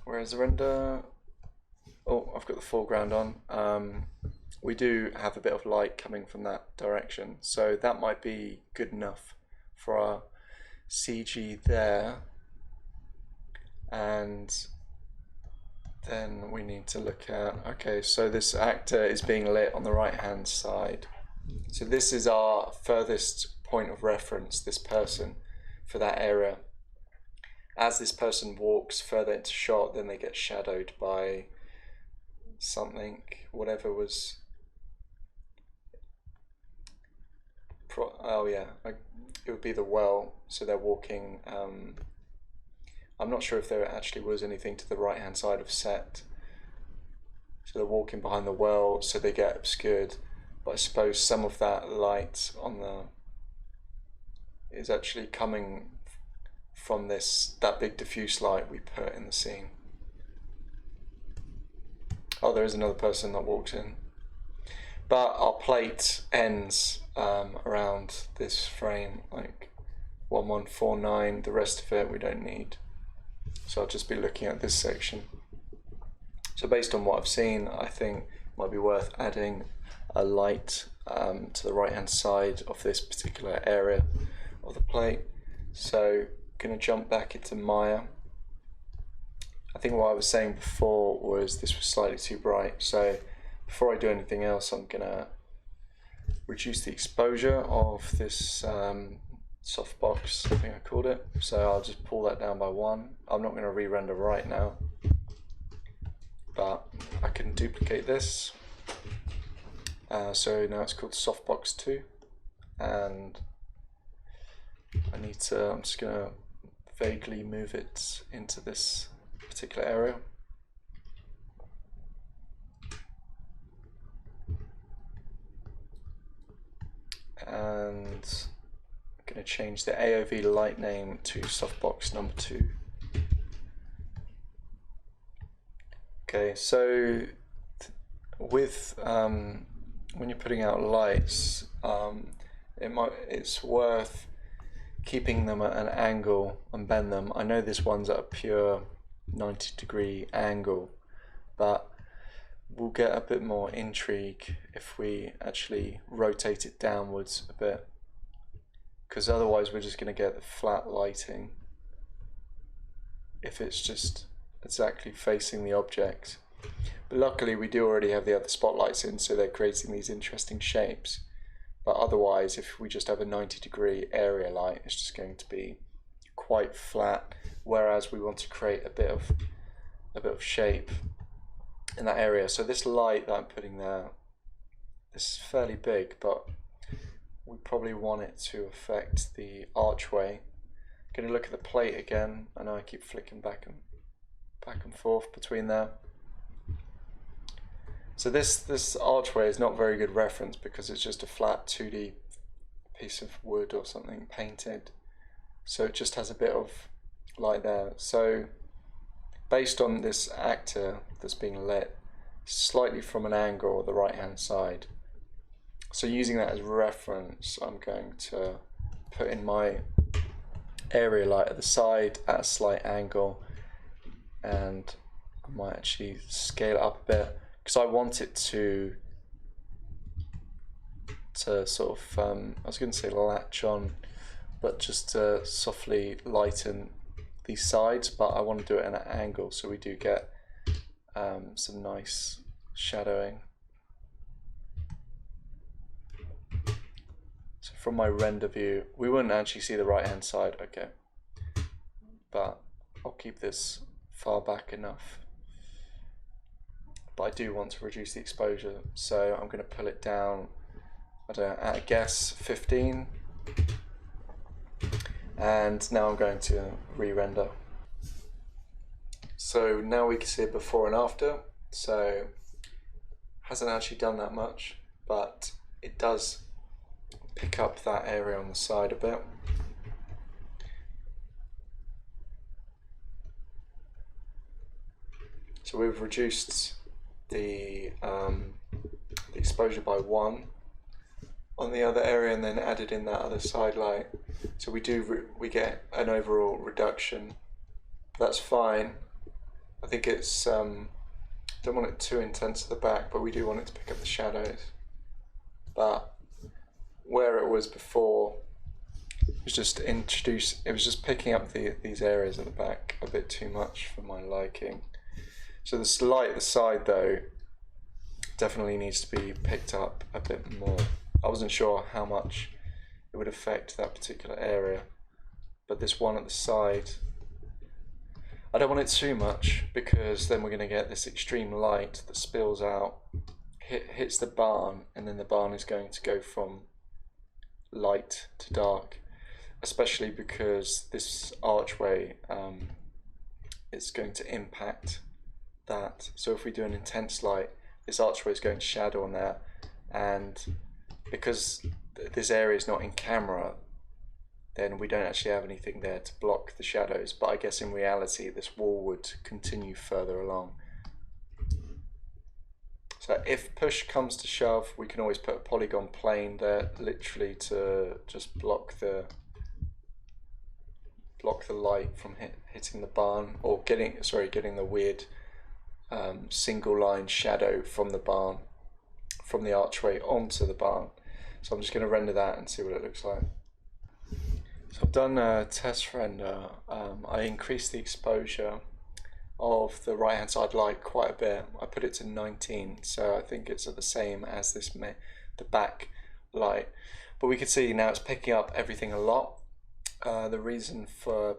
where is the render? Oh, I've got the foreground on. We do have a bit of light coming from that direction, so that might be good enough for our CG there. And then we need to look at, okay, so this actor is being lit on the right hand side. So this is our furthest point of reference, this person, for that area. As this person walks further into shot, then they get shadowed by something, whatever was, oh yeah, it would be the well. So they're walking, I'm not sure if there actually was anything to the right hand side of set. So they're walking behind the well, so they get obscured. But I suppose some of that light on the is actually coming from that big diffuse light we put in the scene. Oh, there is another person that walks in. But our plate ends around this frame, like 1149. The rest of it we don't need. So I'll just be looking at this section. So based on what I've seen, I think it might be worth adding a light to the right hand side of this particular area of the plate. So I'm going to jump back into Maya. I think what I was saying before was this was slightly too bright, so before I do anything else, I'm going to reduce the exposure of this softbox, I think I called it. So I'll just pull that down by 1. I'm not going to re-render right now, but I can duplicate this. So now it's called softbox 2, and I'm just going to vaguely move it into this particular area. And I'm going to change the AOV light name to softbox number 2. Okay, so with when you're putting out lights, it's worth keeping them at an angle and bend them. I know this one's at a pure 90-degree angle, but we'll get a bit more intrigue if we actually rotate it downwards a bit, because otherwise we're just going to get the flat lighting if it's just exactly facing the object. But luckily we do already have the other spotlights in, so they're creating these interesting shapes. But otherwise, if we just have a 90-degree area light, it's just going to be quite flat, whereas we want to create a bit of shape in that area. So this light that I'm putting there, this is fairly big, but we probably want it to affect the archway. I'm going to look at the plate again. I know I keep flicking back and forth between there. So this archway is not very good reference because it's just a flat 2D piece of wood or something painted. So it just has a bit of light there. So based on this actor that's being lit slightly from an angle on the right hand side, so using that as reference, I'm going to put in my area light at the side at a slight angle, and I might actually scale it up a bit because I want it to sort of, I was going to say latch on, but just to softly lighten these sides, but I want to do it at an angle so we do get some nice shadowing. So from my render view, we wouldn't actually see the right hand side, okay, but I'll keep this far back enough. But I do want to reduce the exposure, so I'm going to pull it down, I don't know, at a guess 15, and now I'm going to re-render. So now we can see it before and after. So hasn't actually done that much, but it does pick up that area on the side a bit. So we've reduced the exposure by 1 on the other area, and then added in that other side light. So we get an overall reduction. That's fine. I think it's don't want it too intense at the back, but we do want it to pick up the shadows. But where it was before, it was just picking up these areas at the back a bit too much for my liking. So this light at the side though definitely needs to be picked up a bit more. I wasn't sure how much it would affect that particular area, but this one at the side, I don't want it too much, because then we're going to get this extreme light that spills out, hits the barn, and then the barn is going to go from light to dark, especially because this archway is going to impact that. So if we do an intense light, this archway is going to shadow on there, and because this area is not in camera, then we don't actually have anything there to block the shadows. But I guess in reality this wall would continue further along. So if push comes to shove, we can always put a polygon plane there, literally to just block the light from hitting the barn, or getting the weird single line shadow from the barn, from the archway onto the barn. So I'm just going to render that and see what it looks like. So I've done a test render. I increased the exposure of the right hand side light quite a bit. I put it to 19, so I think it's the same as the back light. But we can see now it's picking up everything a lot. The reason for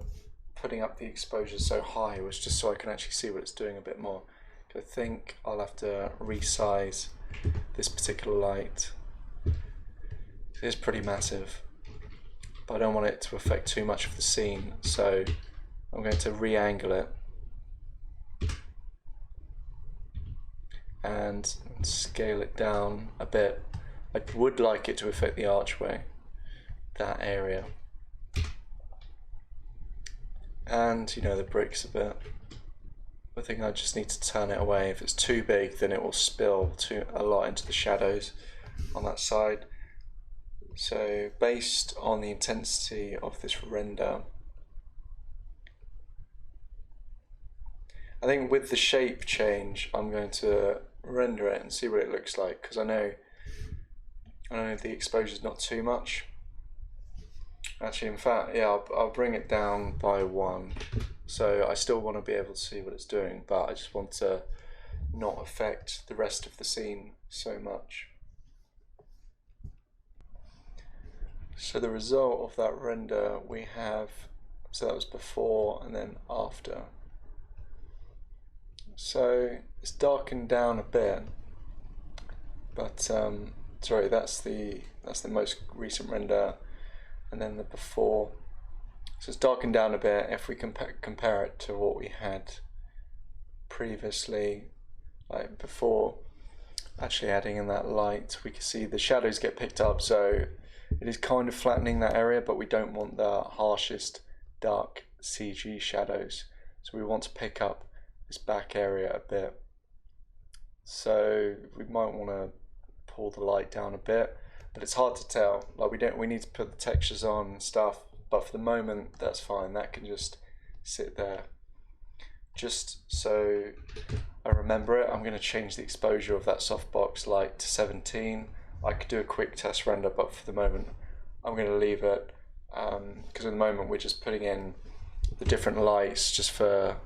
putting up the exposure so high was just so I can actually see what it's doing a bit more. I think I'll have to resize this particular light. It's pretty massive, but I don't want it to affect too much of the scene, so I'm going to re-angle it and scale it down a bit. I would like it to affect the archway, that area, and the bricks a bit. I think I just need to turn it away. If it's too big, then it will spill a lot into the shadows on that side. So based on the intensity of this render, I think with the shape change, I'm going to render it and see what it looks like, because I know the exposure is not too much. Actually, in fact, yeah, I'll bring it down by 1. So I still want to be able to see what it's doing, but I just want to not affect the rest of the scene so much. So the result of that render we have, so that was before and then after. So it's darkened down a bit, but sorry, that's the most recent render, and then the before. So it's darkened down a bit. If we compare it to what we had previously, like before actually adding in that light, we can see the shadows get picked up, so it is kind of flattening that area, but we don't want the harshest dark CG shadows, so we want to pick up this back area a bit. So we might want to pull the light down a bit, but it's hard to tell. Like we need to put the textures on and stuff, but for the moment that's fine. That can just sit there. Just so I remember it, I'm going to change the exposure of that softbox light to 17. I could do a quick test render, but for the moment I'm going to leave it, because at the moment we're just putting in the different lights just for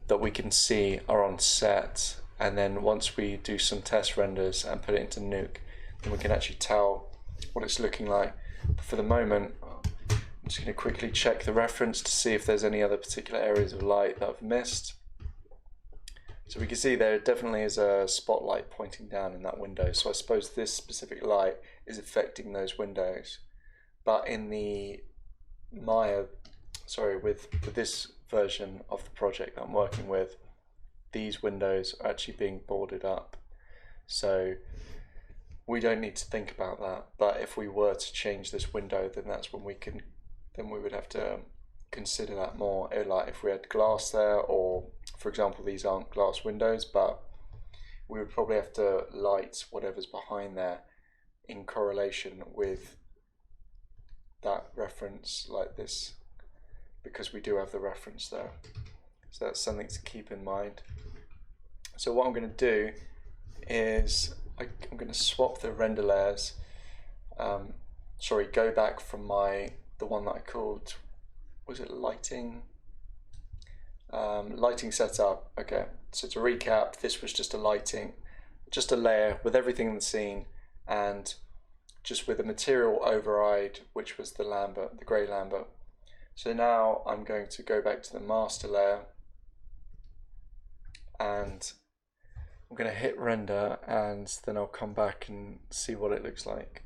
that we can see are on set, and then once we do some test renders and put it into Nuke, then we can actually tell what it's looking like. But for the moment, I'm just going to quickly check the reference to see if there's any other particular areas of light that I've missed. So we can see there definitely is a spotlight pointing down in that window, so I suppose this specific light is affecting those windows. But in the Maya, with this version of the project that I'm working with, these windows are actually being boarded up, so we don't need to think about that. But if we were to change this window, then that's when we would have to consider that more. Like if we had glass there, or for example, these aren't glass windows, but we would probably have to light whatever's behind there in correlation with that reference like this, because we do have the reference there. So that's something to keep in mind. So what I'm going to do is I'm going to swap the render layers. Sorry, go back from the one that I called, was it lighting? Lighting setup. Okay, so to recap, this was just a layer with everything in the scene, and just with a material override, which was the lambert, the grey lambert. So now I'm going to go back to the master layer, and I'm going to hit render, and then I'll come back and see what it looks like.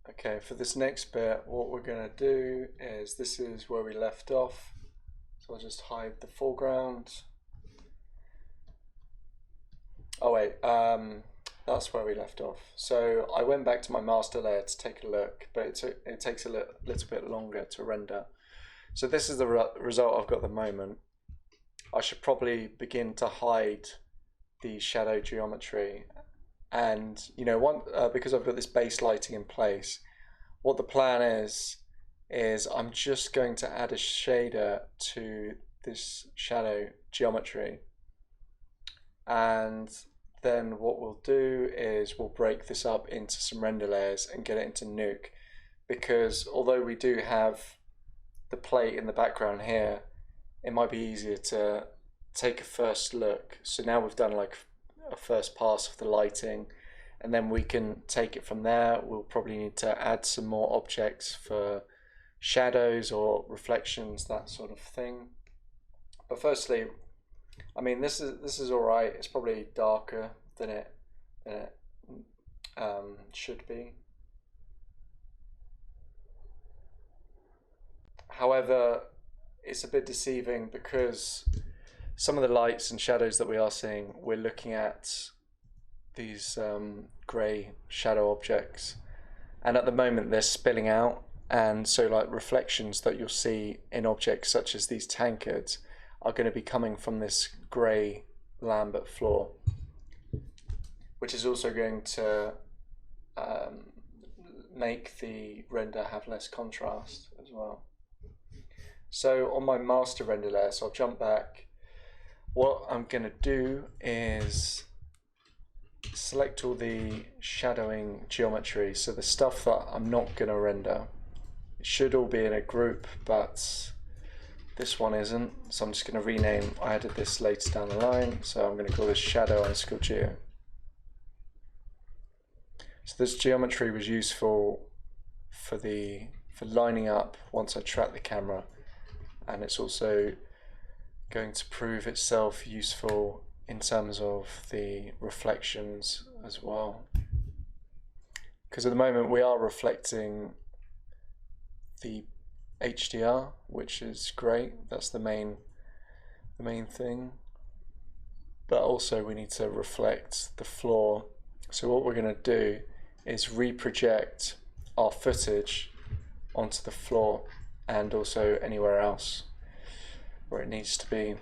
Okay, for this next bit, what we're going to do is, this is where we left off. So I'll just hide the foreground. Oh wait, that's where we left off. So I went back to my master layer to take a look, but it takes a little bit longer to render. So this is the result I've got at the moment. I should probably begin to hide the shadow geometry, and you know, because I've got this base lighting in place, what the plan is I'm just going to add a shader to this shadow geometry, and then what we'll do is we'll break this up into some render layers and get it into nuke, because although we do have the plate in the background here, it might be easier to take a first look. So now we've done like a first pass of the lighting, and then we can take it from there. We'll probably need to add some more objects for shadows or reflections, that sort of thing. But firstly, I mean, this is all right. It's probably darker than it should be. However, it's a bit deceiving because some of the lights and shadows that we are seeing, we're looking at these grey shadow objects, and at the moment they're spilling out, and so like reflections that you'll see in objects such as these tankards are going to be coming from this grey lambert floor, which is also going to make the render have less contrast as well. So on my master render layer, so I'll jump back. What I'm going to do is select all the shadowing geometry, so the stuff that I'm not going to render. It should all be in a group, but this one isn't, so I'm just going to rename. I added this later down the line, so I'm going to call this shadow_geo. So this geometry was useful for lining up once I track the camera, and it's also going to prove itself useful in terms of the reflections as well, because at the moment we are reflecting the HDR, which is great. That's the main thing, but also we need to reflect the floor. So what we're going to do is reproject our footage onto the floor and also anywhere else where it needs to be.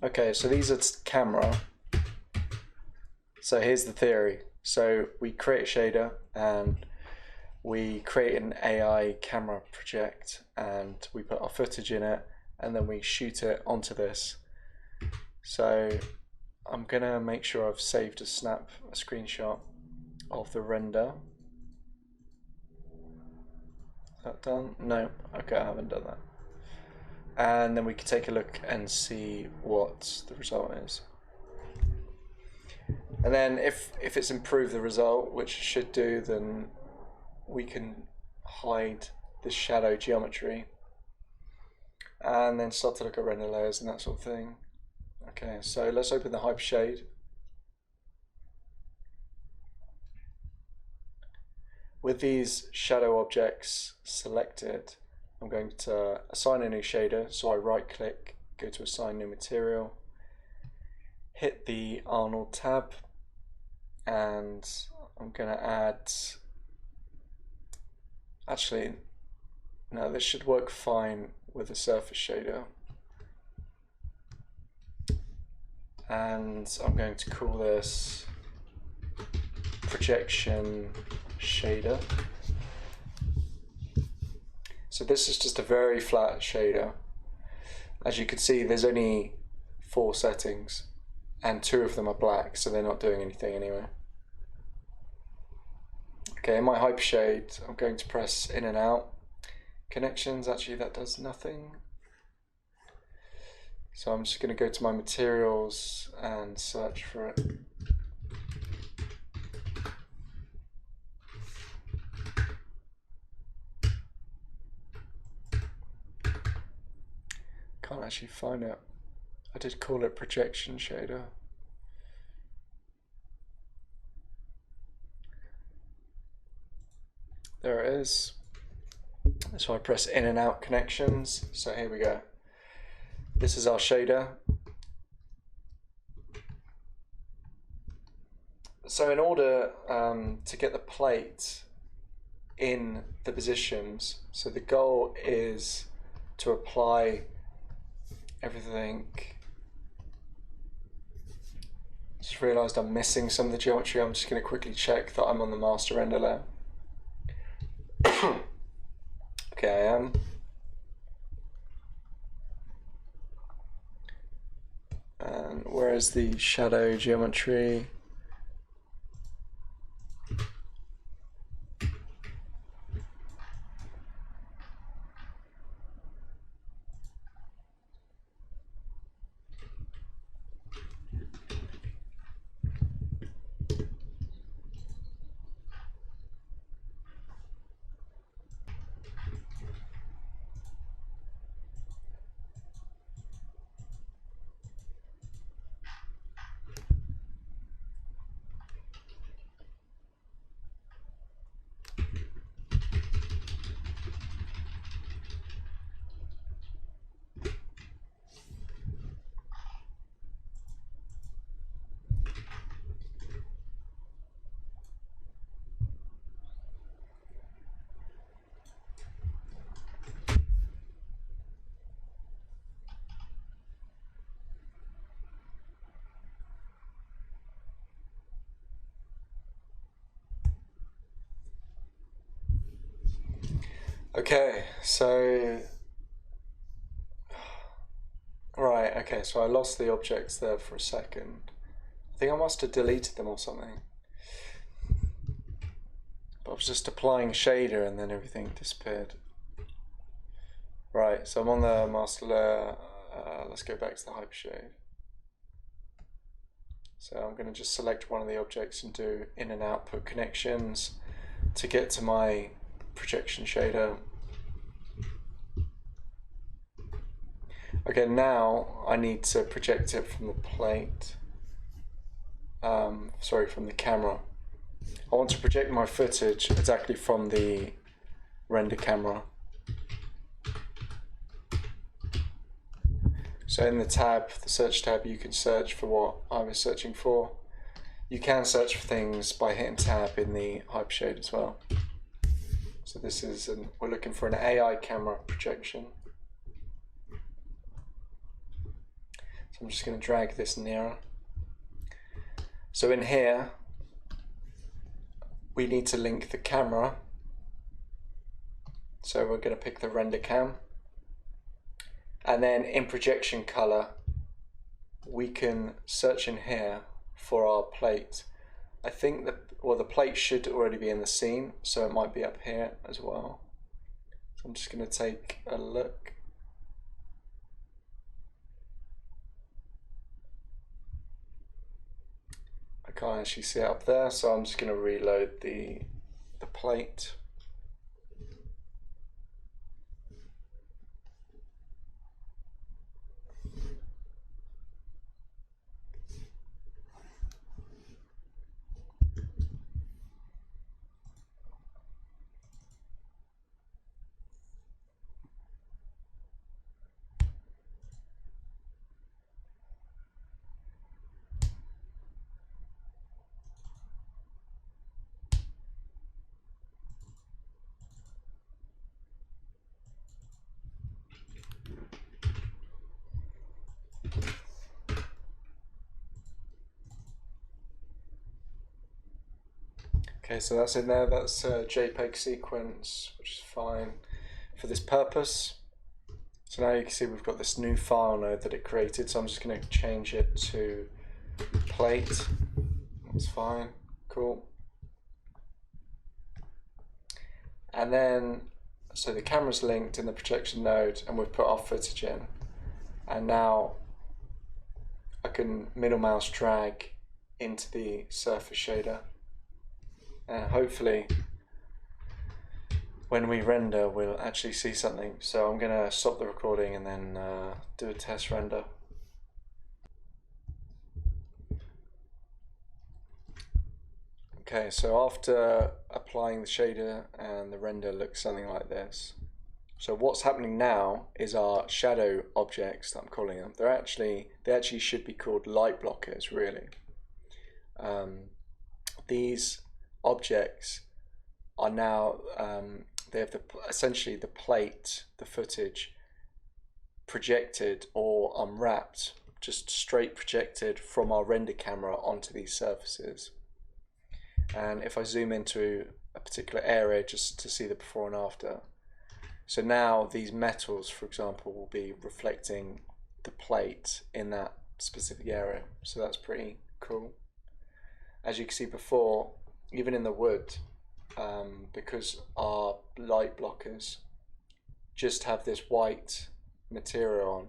Okay, so these are camera. So here's the theory. So we create a shader and we create an AI camera project, and we put our footage in it, and then we shoot it onto this. So I'm gonna make sure I've saved a screenshot of the render. Is that done? No, okay, I haven't done that. And then we can take a look and see what the result is. And then if it's improved the result, which it should do, then we can hide this shadow geometry and then start to look at render layers and that sort of thing. Okay, so let's open the hyper shade. With these shadow objects selected, I'm going to assign a new shader. So I right click, go to assign new material, hit the Arnold tab, and I'm going to add Actually, no, this should work fine with the surface shader. And I'm going to call this projection shader. So this is just a very flat shader. As you can see, there's only 4 settings and 2 of them are black, so they're not doing anything anyway. Okay, in my hypershade, I'm going to press in and out. Connections, actually that does nothing. So I'm just going to go to my materials and search for it. Can't actually find it. I did call it projection shader. There it is. So I press in and out connections. So here we go. This is our shader. So in order to get the plate in the positions, so the goal is to apply everything. Just realised I'm missing some of the geometry. I'm just going to quickly check that I'm on the master render layer. Okay, I am. And where is the shadow geometry? Okay, so right, okay, so I lost the objects there for a second. I think I must have deleted them or something. But I was just applying shader and then everything disappeared. Right, so I'm on the master layer. Let's go back to the hypershade. So I'm going to just select one of the objects and do in and output connections to get to my projection shader. Okay, now I need to project it from the plate. Sorry, from the camera. I want to project my footage exactly from the render camera. So in the tab, the search tab, you can search for what I was searching for. You can search for things by hitting tab in the hypershade as well. So this is, we're looking for an AI camera projection. So I'm just going to drag this nearer. So in here, we need to link the camera. So we're going to pick the render cam. And then in projection color, we can search in here for our plate. I think the plate should already be in the scene, so it might be up here as well. So I'm just going to take a look. I can't actually see it up there, so I'm just going to reload the plate. Okay, so that's in there. That's a JPEG sequence, which is fine for this purpose. So now you can see we've got this new file node that it created. So I'm just going to change it to plate. That's fine. Cool. And then, so the camera's linked in the projection node, and we've put our footage in. And now I can middle mouse drag into the surface shader. And hopefully when we render we'll actually see something. So I'm going to stop the recording and then do a test render. Okay, so after applying the shader, and the render looks something like this. So what's happening now is our shadow objects that I'm calling them, they actually should be called light blockers, really. These objects are now, they have essentially the plate, the footage, projected or unwrapped, just straight projected from our render camera onto these surfaces. And if I zoom into a particular area just to see the before and after, so now these metals, for example, will be reflecting the plate in that specific area. So that's pretty cool. As you can see before, even in the wood, because our light blockers just have this white material on,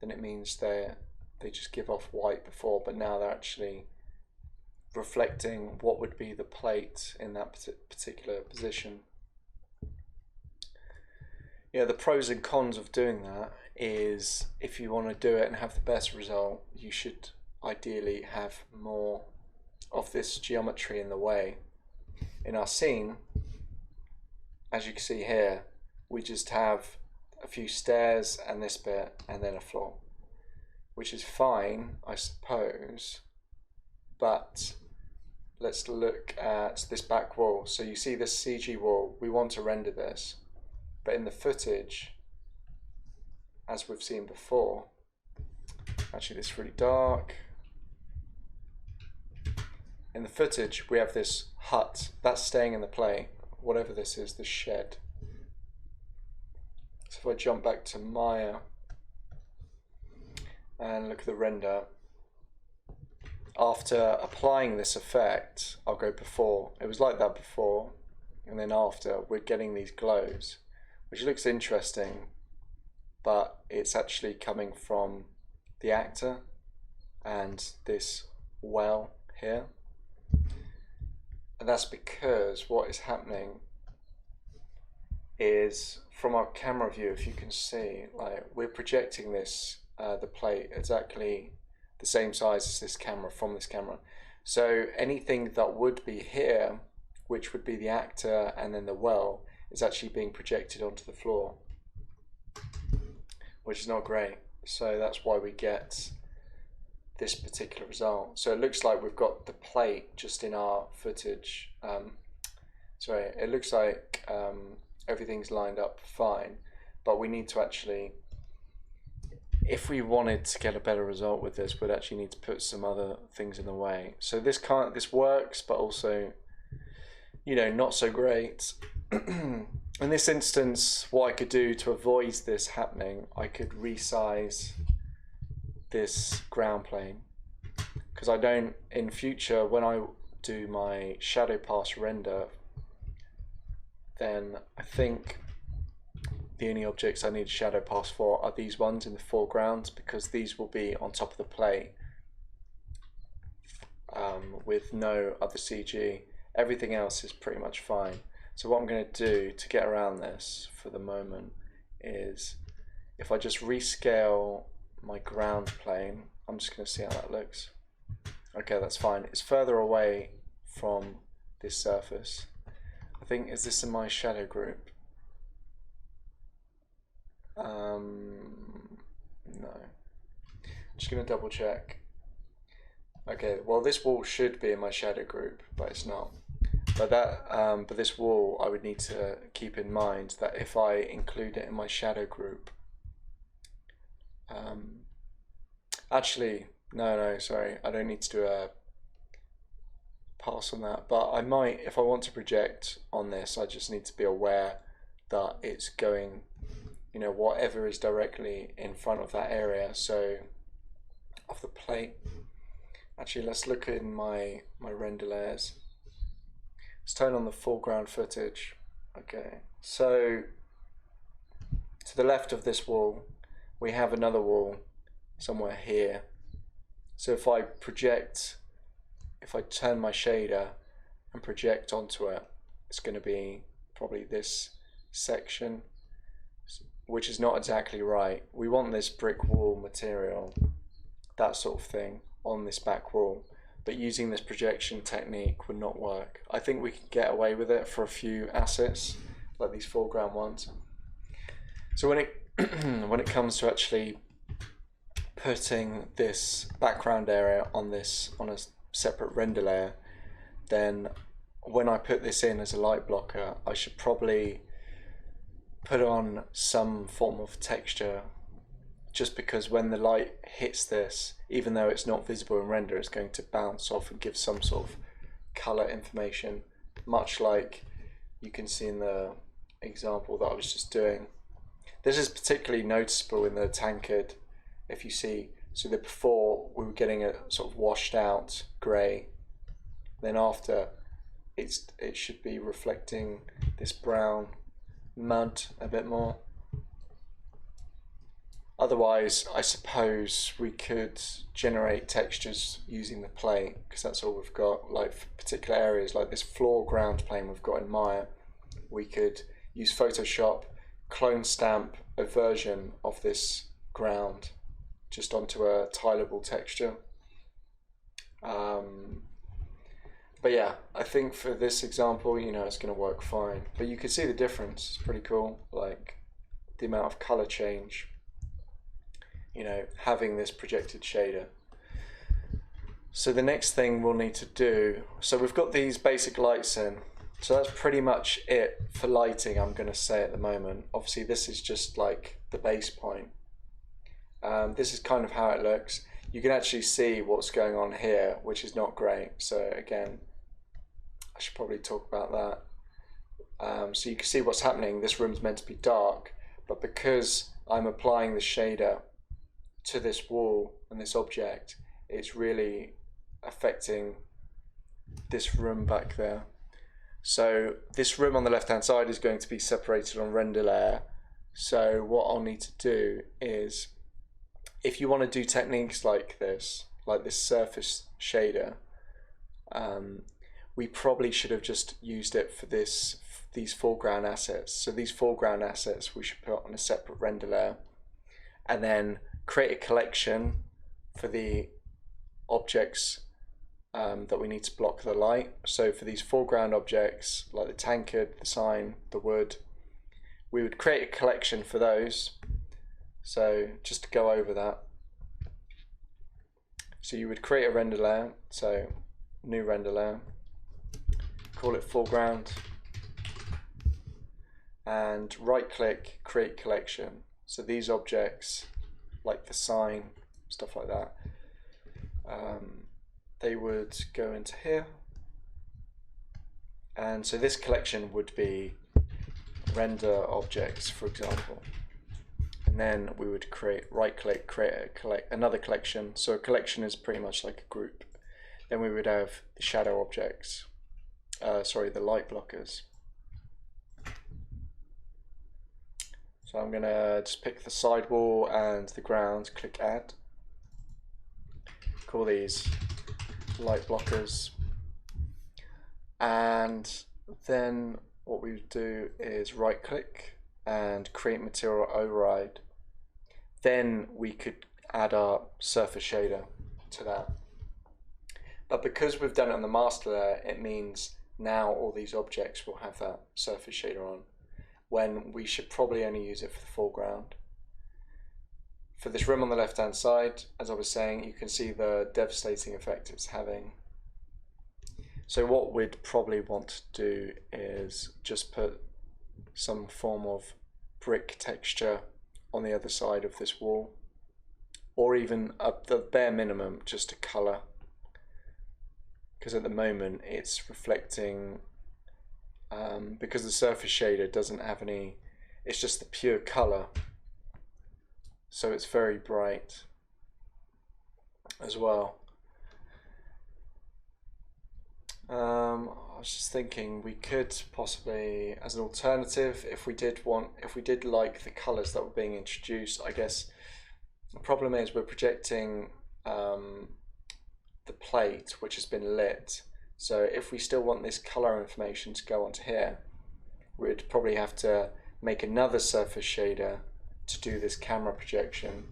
then it means they just give off white before, but now they're actually reflecting what would be the plate in that particular position. Yeah, the pros and cons of doing that is, if you want to do it and have the best result, you should ideally have more of this geometry in the way. In our scene, as you can see here, we just have a few stairs and this bit and then a floor, which is fine, I suppose, but let's look at this back wall. So you see this CG wall, we want to render this, but in the footage, as we've seen before, actually this is really dark. In the footage, we have this hut that's staying in the play, whatever this is, the shed. So if I jump back to Maya and look at the render, after applying this effect, I'll go before. It was like that before, and then after, we're getting these glows, which looks interesting, but it's actually coming from the actor and this well here. And that's because what is happening is, from our camera view, if you can see, like, we're projecting this, the plate exactly the same size as this camera from this camera. So anything that would be here, which would be the actor and then the well, is actually being projected onto the floor, which is not great. So that's why we get this particular result. So it looks like we've got the plate just in our footage. Sorry, it looks like everything's lined up fine, but we need to actually, if we wanted to get a better result with this, we'd actually need to put some other things in the way. So this works, but also, you know, not so great. In this instance, what I could do to avoid this happening, I could resize this ground plane, because I don't, in future, when I do my shadow pass render, then I think the only objects I need shadow pass for are these ones in the foreground, because these will be on top of the plate with no other CG. Everything else is pretty much fine. So what I'm going to do to get around this for the moment is, if I just rescale my ground plane, I'm just going to see how that looks. Okay, that's fine. It's further away from this surface. I think, is this in my shadow group? No. I'm just going to double check. Okay, well, this wall should be in my shadow group, but it's not. But but this wall, I would need to keep in mind that if I include it in my shadow group, actually, no, sorry, I don't need to do a pass on that, but I might, if I want to project on this, I just need to be aware that it's going, you know, whatever is directly in front of that area, so of the plate. Actually, let's look in my render layers. Let's turn on the foreground footage. Okay, so to the left of this wall, we have another wall somewhere here. So if I project, if I turn my shader and project onto it, it's going to be probably this section, which is not exactly right. We want this brick wall material, that sort of thing, on this back wall, but using this projection technique would not work. I think we can get away with it for a few assets, like these foreground ones. So when it when it comes to actually putting this background area on a separate render layer, then when I put this in as a light blocker, I should probably put on some form of texture, just because when the light hits this, even though it's not visible in render, it's going to bounce off and give some sort of color information, much like you can see in the example that I was just doing. This is particularly noticeable in the tankard, if you see. So that before we were getting a sort of washed out grey, then after it should be reflecting this brown mud a bit more. Otherwise, I suppose we could generate textures using the plate, because that's all we've got. Like for particular areas, like this floor ground plane we've got in Maya, we could use Photoshop, clone stamp a version of this ground just onto a tileable texture. But yeah, I think for this example, you know, it's going to work fine. But you can see the difference. It's pretty cool, like the amount of color change, you know, having this projected shader. So the next thing we'll need to do, so we've got these basic lights in. So that's pretty much it for lighting, I'm going to say at the moment. Obviously, this is just like the base point. This is kind of how it looks. You can actually see what's going on here, which is not great. So again, I should probably talk about that. So you can see what's happening. This room's meant to be dark, but because I'm applying the shader to this wall and this object, it's really affecting this room back there. So this room on the left hand side is going to be separated on render layer. So what I'll need to do is, if you want to do techniques like this surface shader, we probably should have just used it for these foreground assets. So these foreground assets we should put on a separate render layer, and then create a collection for the objects that we need to block the light. So for these foreground objects, like the tankard, the sign, the wood, we would create a collection for those. So just to go over that, so you would create a render layer, so new render layer, call it foreground, and right click, create collection. So these objects, like the sign, stuff like that, they would go into here. And so this collection would be render objects, for example. And then we would create, right click, create another collection. So a collection is pretty much like a group. Then we would have the shadow objects, the light blockers. So I'm gonna just pick the sidewall and the ground, click add. Call these light blockers. And then what we would do is right click and create material override. Then we could add our surface shader to that. But because we've done it on the master layer, it means now all these objects will have that surface shader on, when we should probably only use it for the foreground. For this room on the left hand side, as I was saying, you can see the devastating effect it's having. So what we'd probably want to do is just put some form of brick texture on the other side of this wall, or even at the bare minimum just a color. because at the moment it's reflecting, because the surface shader doesn't have any, it's just the pure color, so it's very bright as well. I was just thinking we could possibly, as an alternative, if we did like the colors that were being introduced, I guess the problem is we're projecting the plate which has been lit. So if we still want this color information to go onto here, we'd probably have to make another surface shader to do this camera projection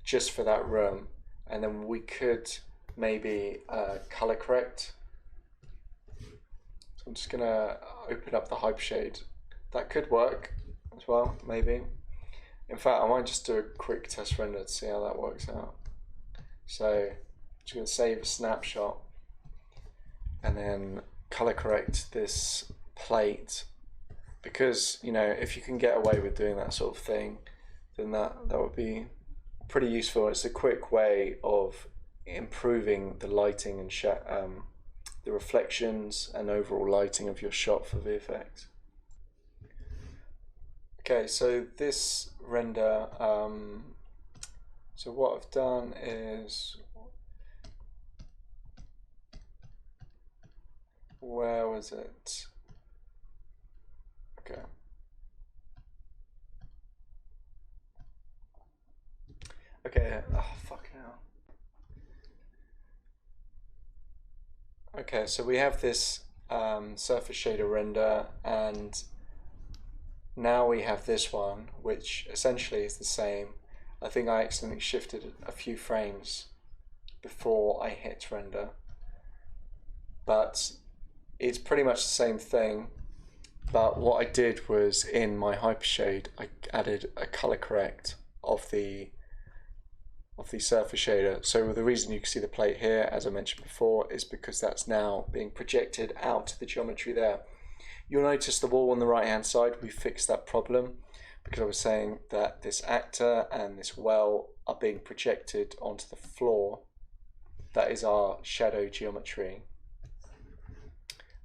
just for that room, and then we could maybe color correct. So I'm just gonna open up the hype shade. That could work as well, maybe. In fact, I might just do a quick test render to see how that works out. So I'm just gonna save a snapshot and then color correct this plate, because you know, if you can get away with doing that sort of thing, then that would be pretty useful. It's a quick way of improving the lighting and the reflections and overall lighting of your shot for VFX. Okay, so this render, so what I've done is, where was it? Okay. Okay, oh fuck now. Okay, so we have this surface shader render, and now we have this one, which essentially is the same. I think I accidentally shifted a few frames before I hit render, but it's pretty much the same thing. But what I did was, in my hypershade, I added a color correct of the surface shader. So the reason you can see the plate here, as I mentioned before, is because that's now being projected out to the geometry there. You'll notice the wall on the right hand side, we fixed that problem because I was saying that this actor and this well are being projected onto the floor. That is our shadow geometry.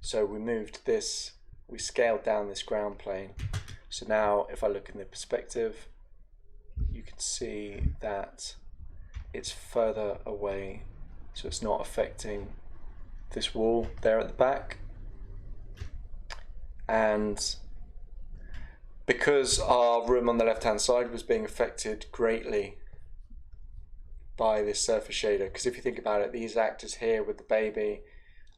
So we moved this, we scaled down this ground plane. So now if I look in the perspective, you can see that it's further away, so it's not affecting this wall there at the back. And because our room on the left hand side was being affected greatly by this surface shader, because if you think about it, these actors here with the baby,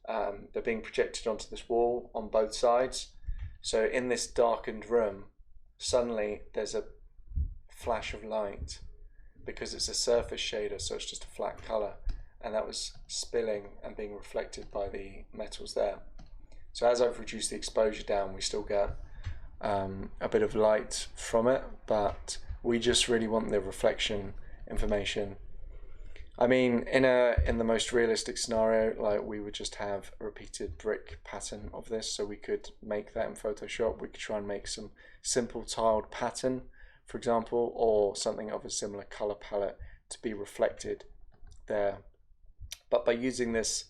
they're being projected onto this wall on both sides. So in this darkened room, suddenly there's a flash of light because it's a surface shader, so it's just a flat color, and that was spilling and being reflected by the metals there. So as I've reduced the exposure down, we still get a bit of light from it, but we just really want the reflection information. I mean, in the most realistic scenario, like, we would just have a repeated brick pattern of this, so we could make that in Photoshop. We could try and make some simple tiled pattern, for example, or something of a similar color palette to be reflected there. But by using this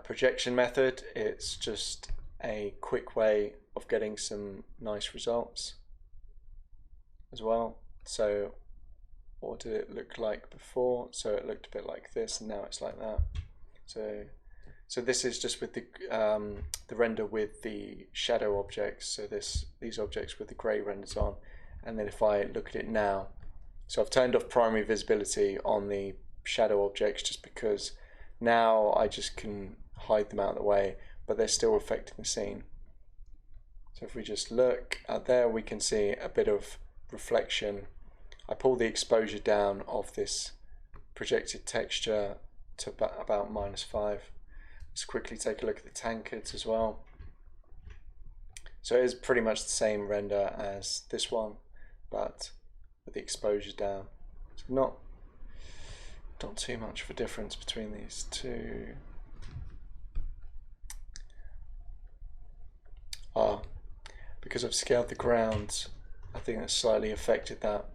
projection method, it's just a quick way of getting some nice results as well. So what did it look like before? So it looked a bit like this, and now it's like that. So this is just with the render with the shadow objects, so these objects with the grey renders on. And then if I look at it now, so I've turned off primary visibility on the shadow objects just because now I just can hide them out of the way, but they're still affecting the scene. So if we just look out there, we can see a bit of reflection. I pull the exposure down of this projected texture to about -5. Let's quickly take a look at the tankards as well. So it is pretty much the same render as this one, but with the exposure down. So not too much of a difference between these two. Because I've scaled the ground, I think that slightly affected that.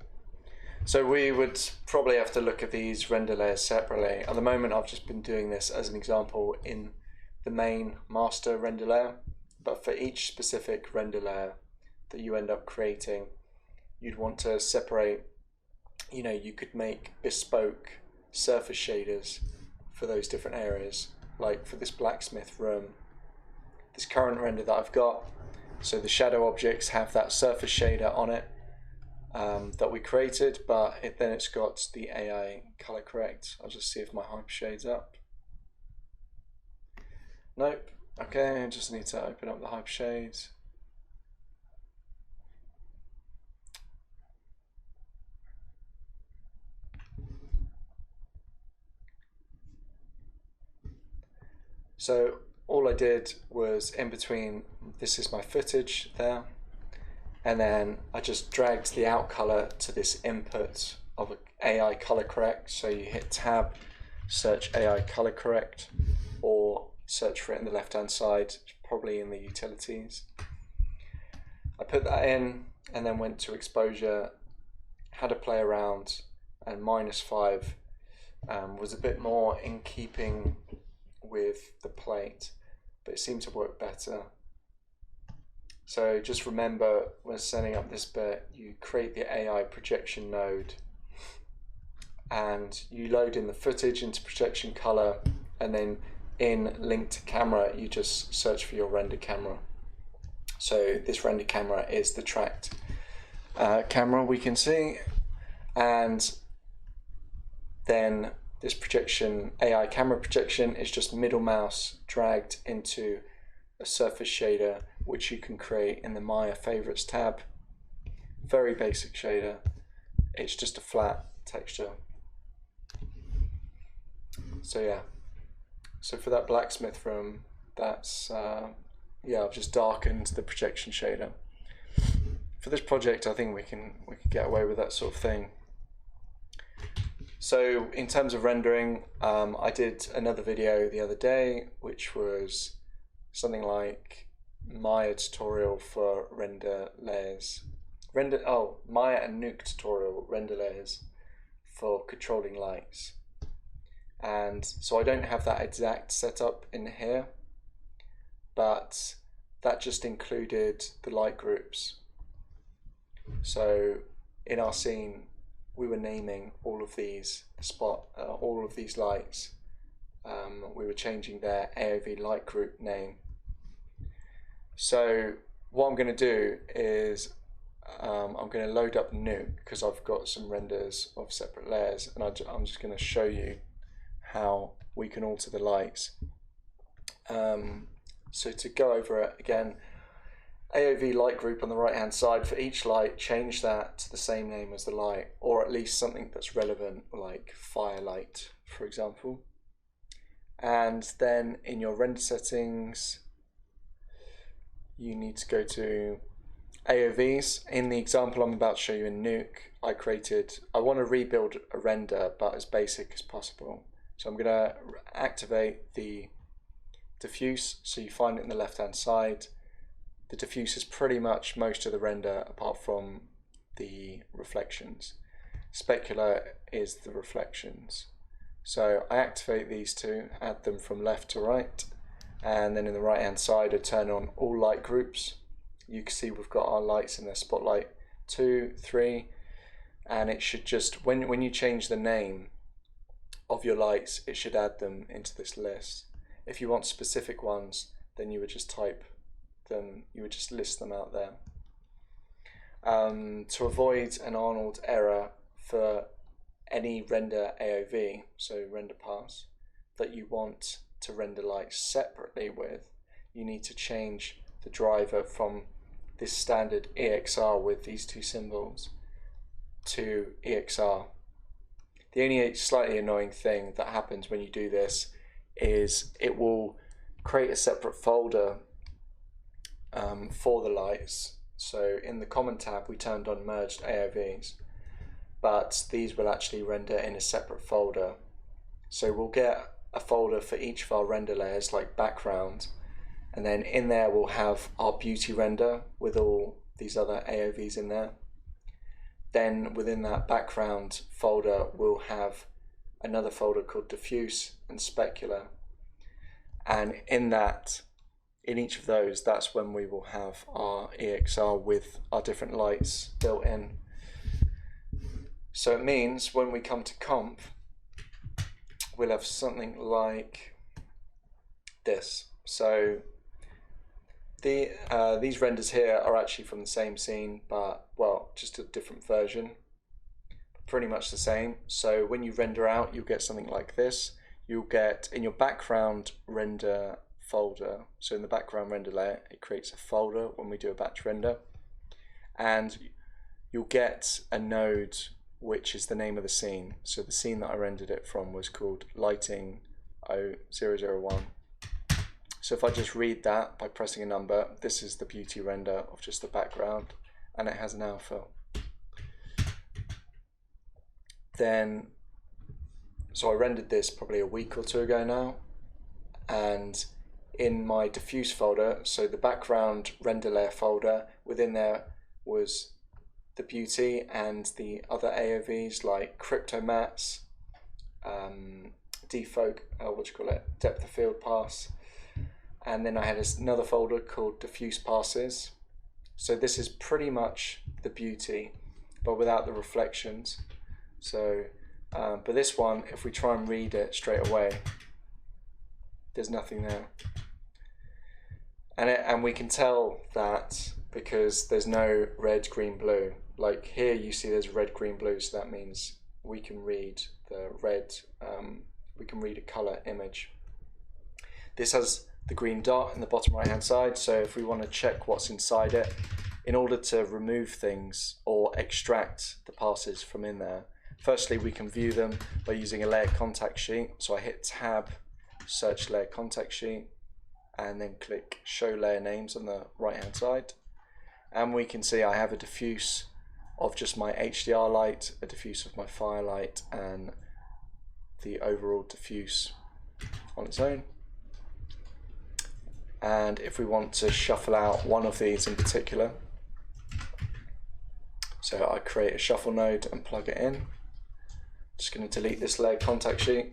So we would probably have to look at these render layers separately. At the moment, I've just been doing this as an example in the main master render layer, but for each specific render layer that you end up creating, you'd want to separate, you know, you could make bespoke surface shaders for those different areas. Like for this blacksmith room, this current render that I've got, so the shadow objects have that surface shader on it that we created, but then it's got the AI color correct. I'll just see if my hyper shade's up. Nope. Okay, I just need to open up the hyper shades. So all I did was in between, this is my footage there, and then I just dragged the out color to this input of AI color correct. So you hit tab, search AI color correct, or search for it in the left hand side, probably in the utilities. I put that in and then went to exposure, had a play around, and -5 was a bit more in keeping with the plate, but it seemed to work better. So just remember, when setting up this bit, you create the AI projection node and you load in the footage into projection color, and then in link to camera you just search for your render camera. So this render camera is the tracked camera we can see, and then this projection, AI camera projection, is just middle mouse dragged into a surface shader, which you can create in the Maya favorites tab. Very basic shader. It's just a flat texture. So yeah. So for that blacksmith room, that's yeah, I've just darkened the projection shader. For this project, I think we can get away with that sort of thing. So in terms of rendering, I did another video the other day, which was something like Maya tutorial for render layers. Maya and nuke tutorial render layers for controlling lights. And so I don't have that exact setup in here, but that just included the light groups. So in our scene, we were naming all of these all of these lights. We were changing their AOV light group name. So what I'm going to do is I'm going to load up nuke, because I've got some renders of separate layers, and I'm just going to show you how we can alter the lights. So to go over it again, AOV light group on the right hand side, for each light change that to the same name as the light, or at least something that's relevant, like firelight for example. And then in your render settings you need to go to AOVs. In the example I'm about to show you in nuke, I want to rebuild a render but as basic as possible. So I'm going to activate the diffuse, so you find it in the left hand side. The diffuse is pretty much most of the render apart from the reflections. Specular is the reflections. So I activate these two, add them from left to right, and then in the right hand side I turn on all light groups. You can see we've got our lights in there, spotlight 2, 3, and it should just, when you change the name of your lights, it should add them into this list. If you want specific ones, then you would just type them, you would just list them out there. To avoid an Arnold error for any render AOV, so render pass, that you want to render lights separately with, you need to change the driver from this standard EXR with these two symbols to EXR. The only slightly annoying thing that happens when you do this is it will create a separate folder for the lights. So in the common tab we turned on merged AOVs, but these will actually render in a separate folder. So we'll get a folder for each of our render layers, like background, and then in there we'll have our beauty render with all these other AOVs in there. then within that background folder we'll have another folder called diffuse and specular, and in each of those, that's when we will have our EXR with our different lights built in. So it means when we come to comp, we'll have something like this. So these renders here are actually from the same scene, but well, just a different version, pretty much the same. So when you render out, you'll get something like this. You'll get in your background render folder, so in the background render layer, it creates a folder when we do a batch render, and you'll get a node which is the name of the scene. So the scene that I rendered it from was called lighting 001. So if I just read that by pressing a number, this is the beauty render of just the background, and it has an alpha. Then, so I rendered this probably a week or two ago now, and in my diffuse folder, so the background render layer folder, within there was the beauty and the other AOVs like crypto mats, depth of field pass, and then I had another folder called diffuse passes. So this is pretty much the beauty, but without the reflections. So, but this one, if we try and read it straight away, there's nothing there. And we can tell that because there's no red, green, blue. Like here you see there's red, green, blue, so that means we can read the red, we can read a color image. This has the green dot in the bottom right hand side, so if we want to check what's inside it, in order to remove things or extract the passes from in there, firstly we can view them by using a layer contact sheet. So I hit tab, search layer contact sheet, and then click show layer names on the right hand side, and we can see I have a diffuse of just my HDR light, a diffuse of my firelight, and the overall diffuse on its own. And if we want to shuffle out one of these in particular, so I create a shuffle node and plug it in. Just going to delete this layer contact sheet.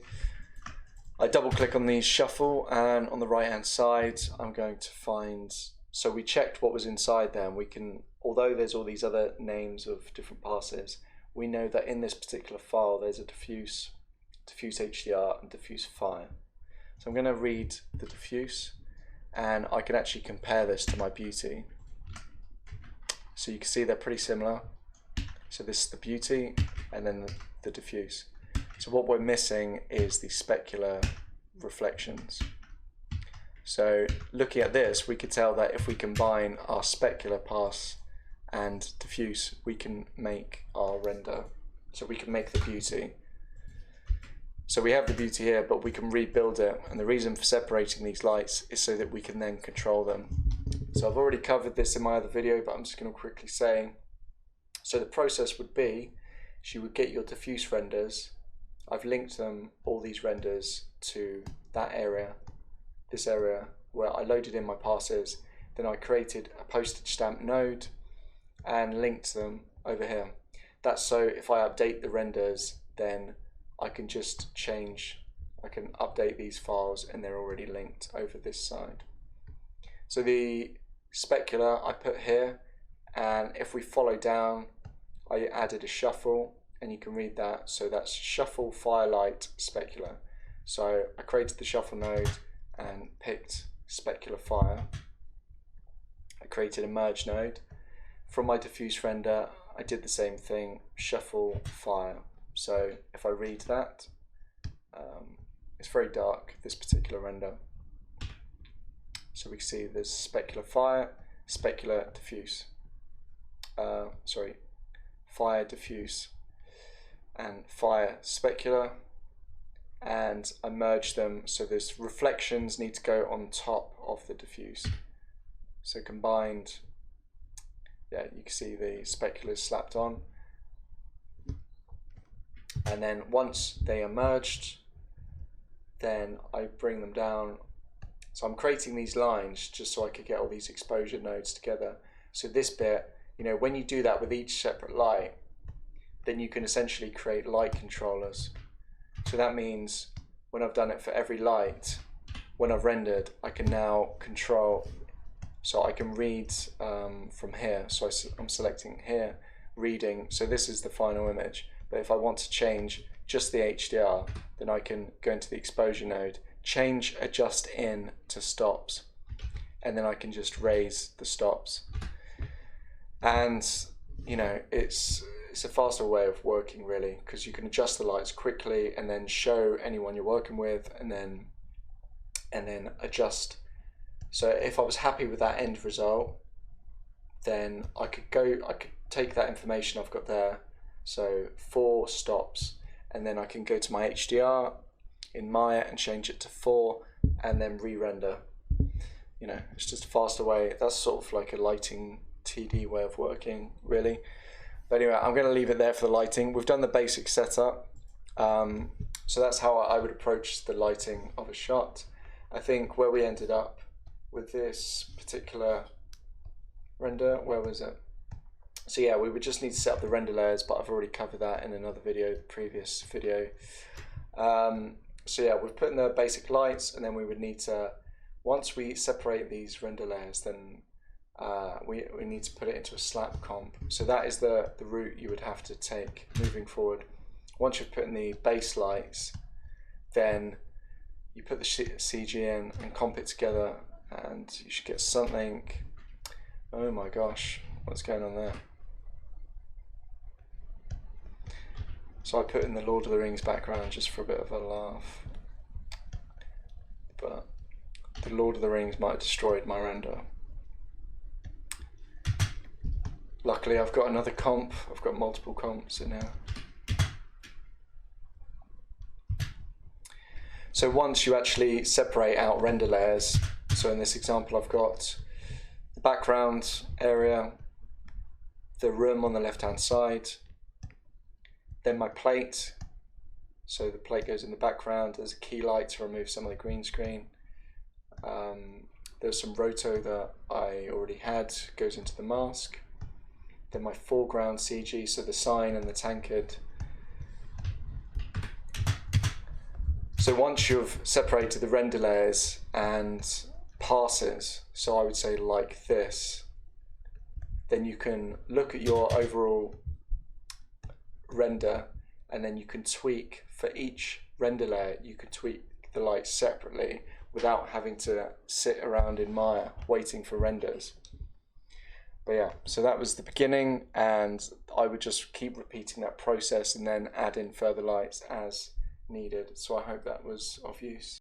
I double click on these shuffle, and on the right hand side I'm going to find, so we checked what was inside there, and we can, although there's all these other names of different passes, we know that in this particular file there's a diffuse HDR and diffuse fire. So I'm going to read the diffuse, and I can actually compare this to my beauty. So you can see they're pretty similar. So this is the beauty and then the diffuse. So what we're missing is the specular reflections. So looking at this, we could tell that if we combine our specular pass and diffuse, we can make our render. So we can make the beauty. So we have the beauty here, but we can rebuild it. And the reason for separating these lights is so that we can then control them. So I've already covered this in my other video, but I'm just going to quickly say, so the process would be, you would get your diffuse renders. I've linked them, all these renders, to that area, this area where I loaded in my passes. Then I created a postage stamp node and linked them over here. That's so if I update the renders, then I can just change, I can update these files and they're already linked over this side. So the specular I put here, and if we follow down, I added a shuffle, and you can read that. So that's shuffle, firelight, specular. So I created the shuffle node and picked specular fire. I created a merge node. From my diffuse render, I did the same thing, shuffle, fire. So if I read that, it's very dark, this particular render. So we can see there's specular fire, specular diffuse. Fire diffuse and fire specular, and I merge them so those reflections need to go on top of the diffuse. So combined, yeah, you can see the specular slapped on, and then once they are merged, then I bring them down. So I'm creating these lines just so I could get all these exposure nodes together. So this bit, you know, when you do that with each separate light, then you can essentially create light controllers. So that means when I've done it for every light, when I've rendered, I can now control, so I can read from here. So I'm selecting here, reading, so this is the final image. But if I want to change just the HDR, then I can go into the exposure node, change adjust in to stops, and then I can just raise the stops. And you know, it's a faster way of working really, because you can adjust the lights quickly and then show anyone you're working with, and then adjust. So if I was happy with that end result, then I could take that information I've got there, so 4 stops, and then I can go to my HDR in Maya and change it to 4 and then re-render. You know, it's just a faster way. That's sort of like a lighting TD way of working really. But anyway, I'm going to leave it there for the lighting. We've done the basic setup. So that's how I would approach the lighting of a shot. I think where we ended up with this particular render, where was it? So yeah, we would just need to set up the render layers, but I've already covered that in another video, the previous video. So yeah, we've put in the basic lights, and then we would need to, once we separate these render layers, then we need to put it into a slap comp. So that is the route you would have to take moving forward. Once you've put in the base lights, then you put the CG in and comp it together, and you should get something. Oh my gosh, what's going on there? So I put in the Lord of the Rings background just for a bit of a laugh, but the Lord of the Rings might have destroyed my render. Luckily I've got another comp, I've got multiple comps in here. So once you actually separate out render layers, so in this example I've got the background area, the room on the left hand side, then my plate, so the plate goes in the background. There's a key light to remove some of the green screen. There's some roto that I already had, goes into the mask. Then my foreground CG, so the sign and the tankard. So once you've separated the render layers and passes, so I would say like this, then you can look at your overall render, and then you can tweak for each render layer. You can tweak the lights separately without having to sit around in Maya waiting for renders. But yeah, so that was the beginning, and I would just keep repeating that process and then add in further lights as needed. So I hope that was of use.